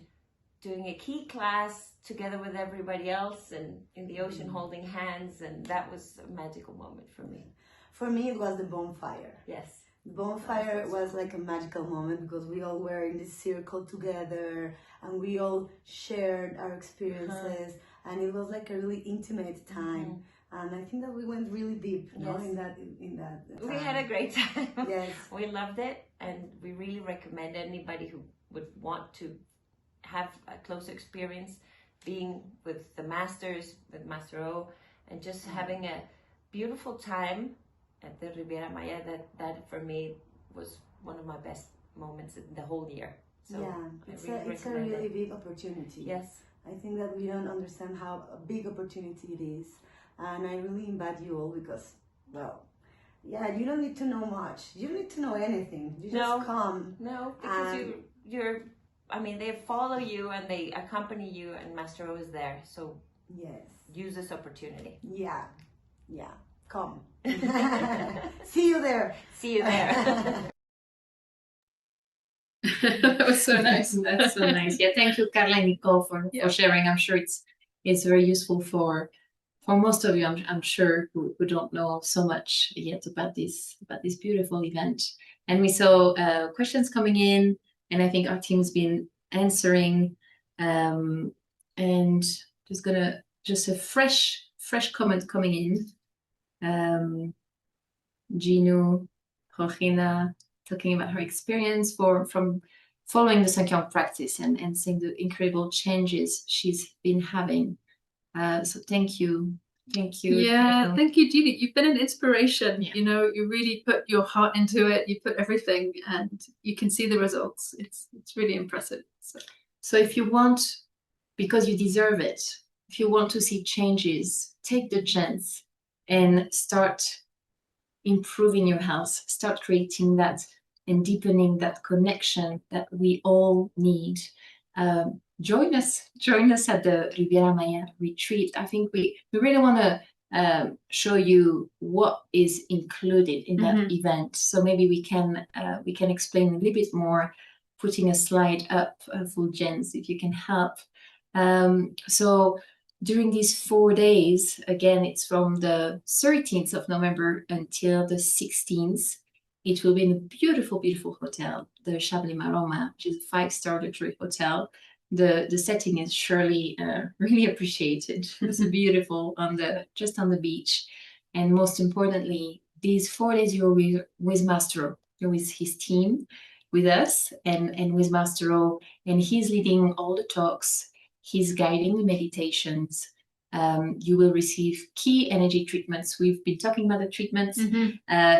doing a key class together with everybody else, and in the ocean holding hands, and that was a magical moment for me. For me, it was the bonfire. Yes. The bonfire was like a magical moment, because we all were in this circle together, and we all shared our experiences, and it was like a really intimate time. And I think that we went really deep, you know, Yes. in that time. We had a great time. Yes. We loved it, and we really recommend anybody who would want to have a close experience being with the masters, with Master O, and just having a beautiful time at the Riviera Maya. That for me was one of my best moments in the whole year. So yeah, it's I really a recommend really it. big opportunity. Yes. I think that we don't understand how a big opportunity it is. And I really invite you all, because, well, yeah, you don't need to know much. You don't need to know anything. You just come. No, because you're, I mean, they follow you and they accompany you, and Master O is there. So Yes. use this opportunity. Yeah. Yeah. Come. See you there. See you there. That was so nice. That's so nice. Yeah, thank you, Carla and Nicole, for sharing. I'm sure it's very useful for most of you, I'm sure, who don't know so much yet about this beautiful event. And we saw questions coming in, and I think our team's been answering. And just a fresh comment coming in. Gino, Georgina, talking about her experience from following the Sankyong practice and seeing the incredible changes she's been having. So thank you. Yeah, thank you, Gina. You've been an inspiration. You know, you really put your heart into it. You put everything, and you can see the results. It's really impressive. So if you want, because you deserve it, if you want to see changes, take the chance and start improving your health. Start creating that and deepening that connection that we all need. Join us at the Riviera Maya retreat. I think we really want to show you what is included in that event. So maybe we can explain a little bit more, putting a slide up for Jens, if you can help. So during these 4 days, again, it's from the 13th of November until the 16th. It will be in a beautiful, beautiful hotel, the Chablis Maroma, which is a 5-star luxury hotel. The setting is surely really appreciated. It's beautiful just on the beach. And most importantly, these 4 days you're with Master O, you're with his team, with us, and with Master O, and he's leading all the talks. He's guiding the meditations. You will receive key energy treatments. We've been talking about the treatments.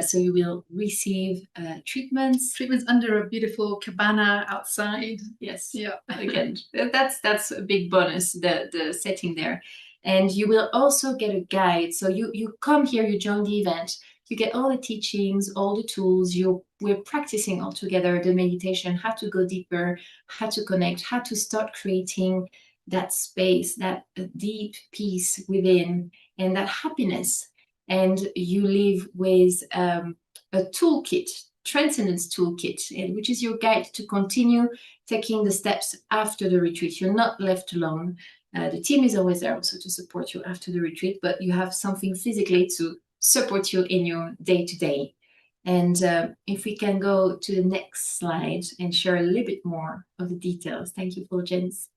So you will receive treatments under a beautiful cabana outside. Yes. Yeah. Again, that's a big bonus, the setting there. And you will also get a guide. So you come here, you join the event, you get all the teachings, all the tools. We're practicing all together the meditation, how to go deeper, how to connect, how to start creating that space, that deep peace within, and that happiness. And you live with a toolkit, transcendence toolkit, which is your guide to continue taking the steps after the retreat. You're not left alone. The team is always there also to support you after the retreat, but you have something physically to support you in your day-to-day. And if we can go to the next slide and share a little bit more of the details. Thank you, Fulgence.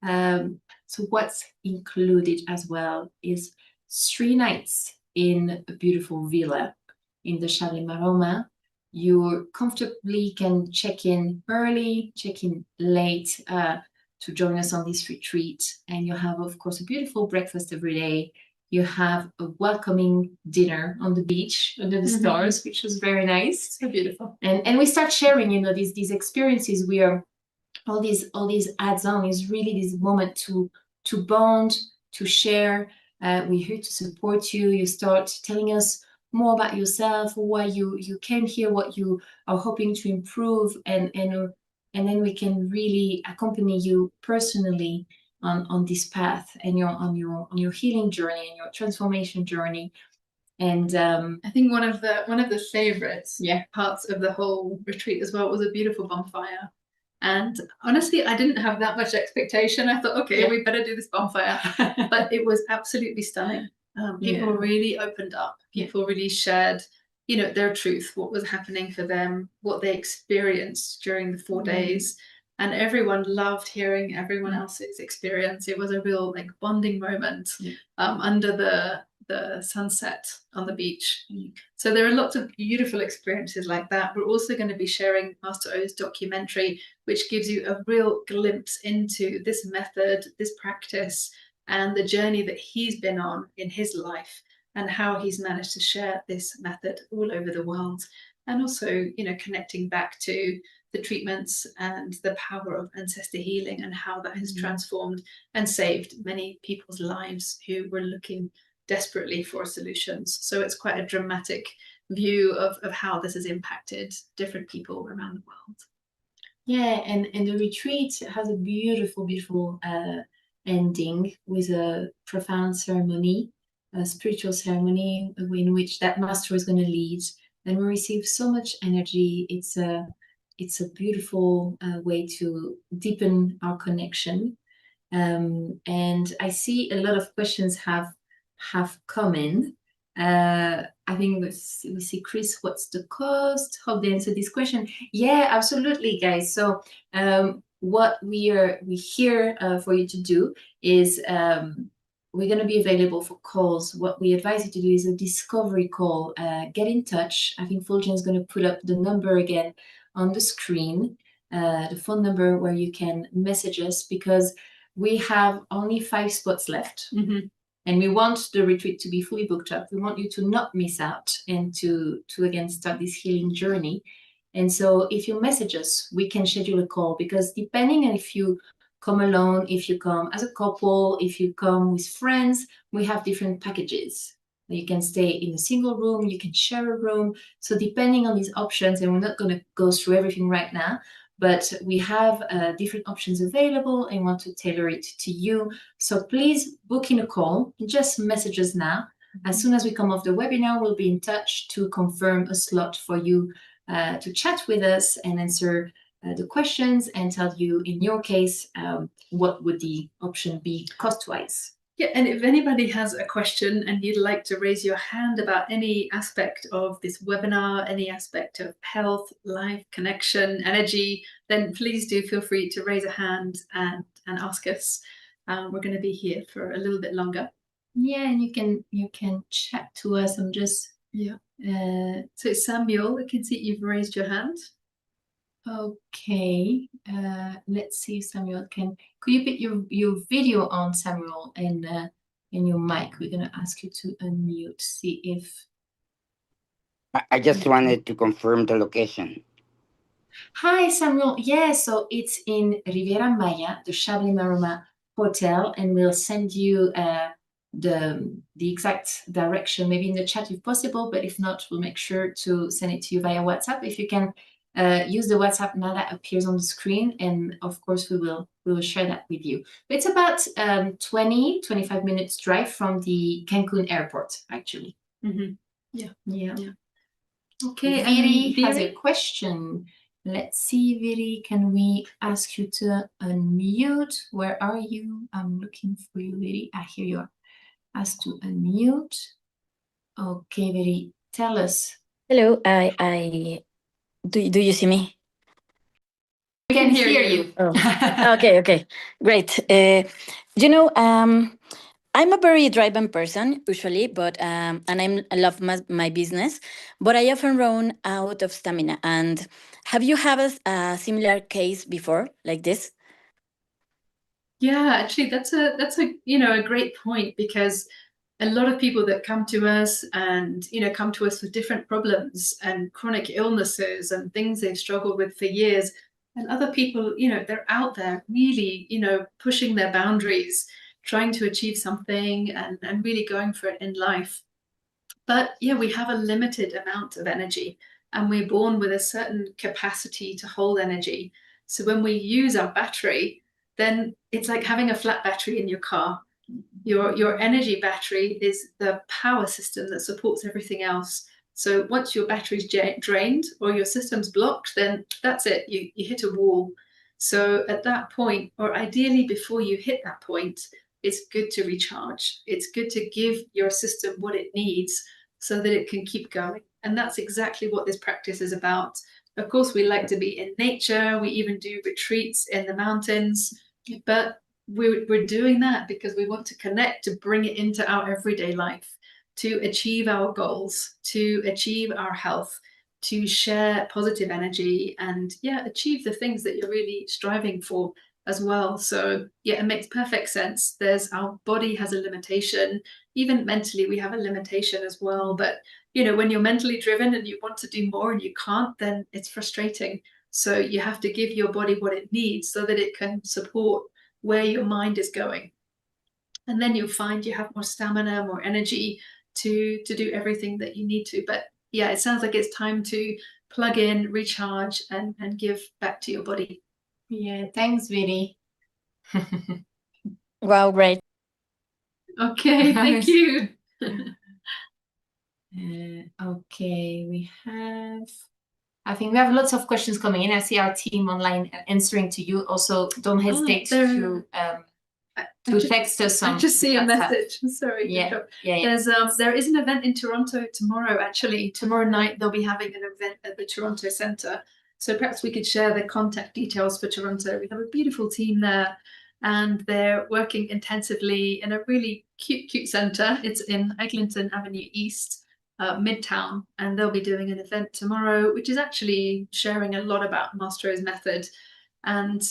So what's included as well is 3 nights in a beautiful villa in the Chalet Maroma. You comfortably can check in early, check in late to join us on this retreat. And you have, of course, a beautiful breakfast every day. You have a welcoming dinner on the beach under the stars, which was very nice. So beautiful. And we start sharing, you know, these experiences. We are all these adds on is really this moment to bond, to share. We're here to support you. You start telling us more about yourself, why you came here, what you are hoping to improve, and then we can really accompany you personally on this path and on your healing journey and your transformation journey. And I think one of the favorites parts of the whole retreat as well was a beautiful bonfire. And honestly, I didn't have that much expectation. I thought, okay, we better do this bonfire. But it was absolutely stunning. People really opened up. People really shared, you know, their truth, what was happening for them, what they experienced during the 4 days. And everyone loved hearing everyone else's experience. It was a real like bonding moment under the sunset on the beach. So there are lots of beautiful experiences like that. We're also going to be sharing Master O's documentary, which gives you a real glimpse into this method, this practice, and the journey that he's been on in his life, and how he's managed to share this method all over the world. And also, you know, connecting back to the treatments and the power of ancestor healing and how that has transformed and saved many people's lives who were looking desperately for solutions. So it's quite a dramatic view of how this has impacted different people around the world. Yeah, and the retreat has a beautiful, beautiful ending with a profound ceremony, a spiritual ceremony in which that master is going to lead. And we receive so much energy. It's a beautiful way to deepen our connection. And I see a lot of questions have come in. I think we see Chris, what's the cost? Hope they answered this question. Yeah, absolutely, guys. So what we're here for you to do is we're going to be available for calls. What we advise you to do is a discovery call. Get in touch. I think Fulgen is going to put up the number again on the screen, the phone number where you can message us, because we have only 5 spots left. And we want the retreat to be fully booked up. We want you to not miss out and to again start this healing journey. And so if you message us, we can schedule a call, because depending on if you come alone, if you come as a couple, if you come with friends, we have different packages. You can stay in a single room, you can share a room. So depending on these options, and we're not going to go through everything right now, but we have different options available and want to tailor it to you. So please book in a call. Just message us now. As soon as we come off the webinar, we'll be in touch to confirm a slot for you to chat with us and answer the questions and tell you, in your case, what would the option be cost-wise. Yeah, and if anybody has a question and you'd like to raise your hand about any aspect of this webinar, any aspect of health, life, connection, energy, then please do feel free to raise a hand and ask us. We're going to be here for a little bit longer. Yeah, and you can chat to us. I'm just so Samuel, I can see you've raised your hand. Okay, let's see if Samuel could you put your video on, Samuel, and your mic. We're gonna ask you to unmute, see if... I just wanted to confirm the location. Hi, Samuel. Yeah, so it's in Riviera Maya, the Chalet Maroma Hotel, and we'll send you the exact direction, maybe in the chat if possible, but if not, we'll make sure to send it to you via WhatsApp. If you can use the WhatsApp now that appears on the screen, and of course we will share that with you. But it's about 20-25 minutes drive from the Cancun airport, actually. Yeah. Okay, Viri has a question. Let's see, Viri, can we ask you to unmute? Where are you? I'm looking for you, Viri. Ah, here you are. Ask to unmute. Okay, Viri, tell us. Hello, do you see me? We can hear you. Oh. Okay, great. I'm a very driven person usually, but and I love my business, but I often run out of stamina. And have you had a similar case before, like this? Yeah, actually, that's a a great point, because a lot of people that come to us and come to us with different problems and chronic illnesses and things they've struggled with for years, and other people, they're out there really, pushing their boundaries, trying to achieve something and really going for it in life. But yeah, we have a limited amount of energy, and we're born with a certain capacity to hold energy. So when we use our battery, then it's like having a flat battery in your car. Your energy battery is the power system that supports everything else. So once your battery's drained or your system's blocked, then that's it. You hit a wall. So at that point, or ideally before you hit that point, it's good to recharge. It's good to give your system what it needs so that it can keep going. And that's exactly what this practice is about. Of course, we like to be in nature. We even do retreats in the mountains, but we're doing that because we want to connect, to bring it into our everyday life, to achieve our goals, to achieve our health, to share positive energy, and achieve the things that you're really striving for as well. So yeah, it makes perfect sense. Our body has a limitation. Even mentally, we have a limitation as well. But when you're mentally driven and you want to do more and you can't, then it's frustrating. So you have to give your body what it needs so that it can support where your mind is going. And then you'll find you have more stamina, more energy to do everything that you need to. But yeah, it sounds like it's time to plug in, recharge, and give back to your body. Yeah, thanks, Viri. Wow, great. Okay, thank you. Okay, I think we have lots of questions coming in. I see our team online answering to you. Also, don't hesitate to text us. I just see a message. Sorry. Yeah. There is an event in Toronto tomorrow. Actually, tomorrow night they'll be having an event at the Toronto Centre. So perhaps we could share the contact details for Toronto. We have a beautiful team there, and they're working intensively in a really cute centre. It's in Eglinton Avenue East. Midtown, and they'll be doing an event tomorrow, which is actually sharing a lot about Mastro's method. And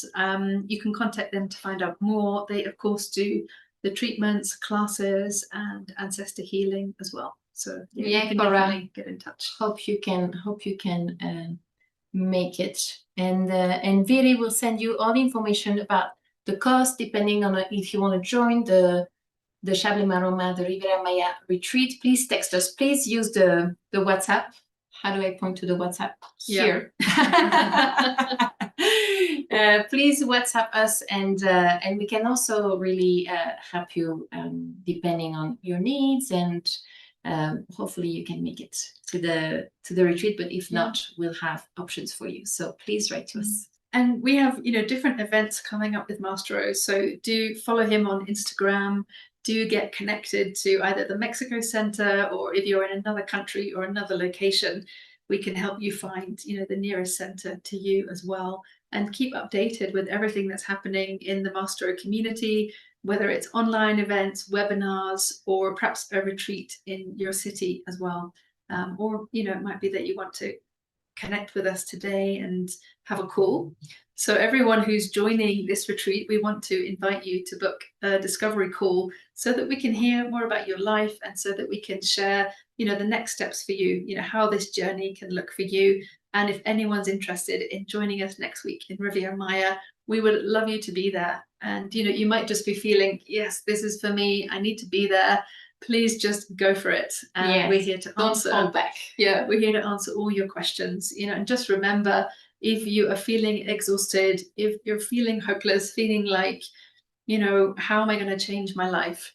you can contact them to find out more. They, of course, do the treatments, classes, and ancestor healing as well. So you can definitely get in touch. Hope you can make it. And Viri will send you all the information about the cost, depending on if you want to join the Chablais Maroma, the Riviera Maya retreat. Please text us. Please use the WhatsApp. How do I point to the WhatsApp? Here. Please WhatsApp us, and we can also really help you depending on your needs, and hopefully you can make it to the retreat. But if not, we'll have options for you. So please write to us. And we have different events coming up with Mastro. So do follow him on Instagram. Do get connected to either the Mexico Center, or if you're in another country or another location, we can help you find, the nearest center to you as well, and keep updated with everything that's happening in the Mastro community, whether it's online events, webinars, or perhaps a retreat in your city as well. Or, it might be that you want to connect with us today and have a call. So everyone who's joining this retreat, we want to invite you to book a discovery call so that we can hear more about your life, and so that we can share, the next steps for you, how this journey can look for you. And if anyone's interested in joining us next week in Riviera Maya, we would love you to be there. And you might just be feeling, yes, this is for me, I need to be there. Please just go for it. And we're here to answer. Don't hold back. Yeah, we're here to answer all your questions. And just remember, if you are feeling exhausted, if you're feeling hopeless, feeling like, how am I going to change my life?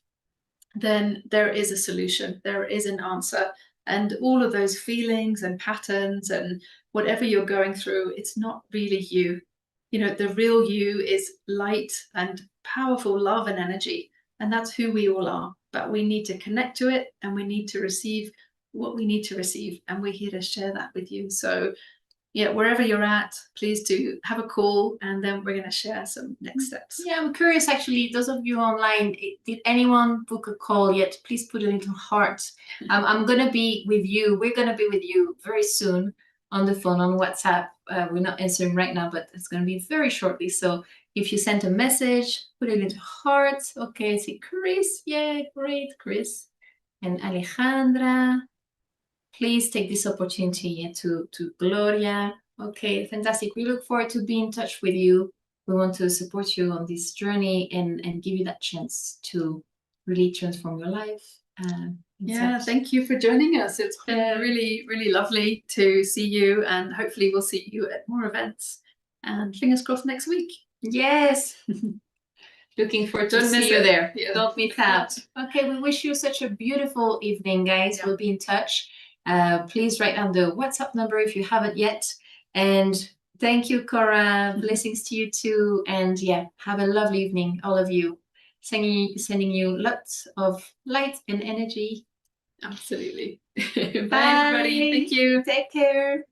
Then there is a solution. There is an answer. And all of those feelings and patterns and whatever you're going through, it's not really you. The real you is light and powerful love and energy. And that's who we all are. But we need to connect to it, and we need to receive what we need to receive. And we're here to share that with you. So yeah, wherever you're at, please do have a call, and then we're going to share some next steps. Yeah, I'm curious, actually, those of you online, did anyone book a call yet? Please put a little heart. I'm going to be with you. We're going to be with you very soon on the phone, on WhatsApp. We're not answering right now, but it's going to be very shortly. So if you sent a message, put a little heart. Okay, I see Chris. Yeah, great, Chris. And Alejandra. Please take this opportunity to Gloria. Okay, fantastic. We look forward to being in touch with you. We want to support you on this journey and give you that chance to really transform your life. Yeah, thank you for joining us. It's been really, really lovely to see you, and hopefully we'll see you at more events. And fingers crossed next week. Yes. Looking forward to see you there. Yeah. Don't miss out. Okay, we wish you such a beautiful evening, guys. We'll be in touch. Please write down the WhatsApp number if you haven't yet. And thank you, Cora. Blessings to you too. And yeah, have a lovely evening, all of you. Sending you lots of light and energy. Absolutely. Bye, everybody. Thank you. Take care.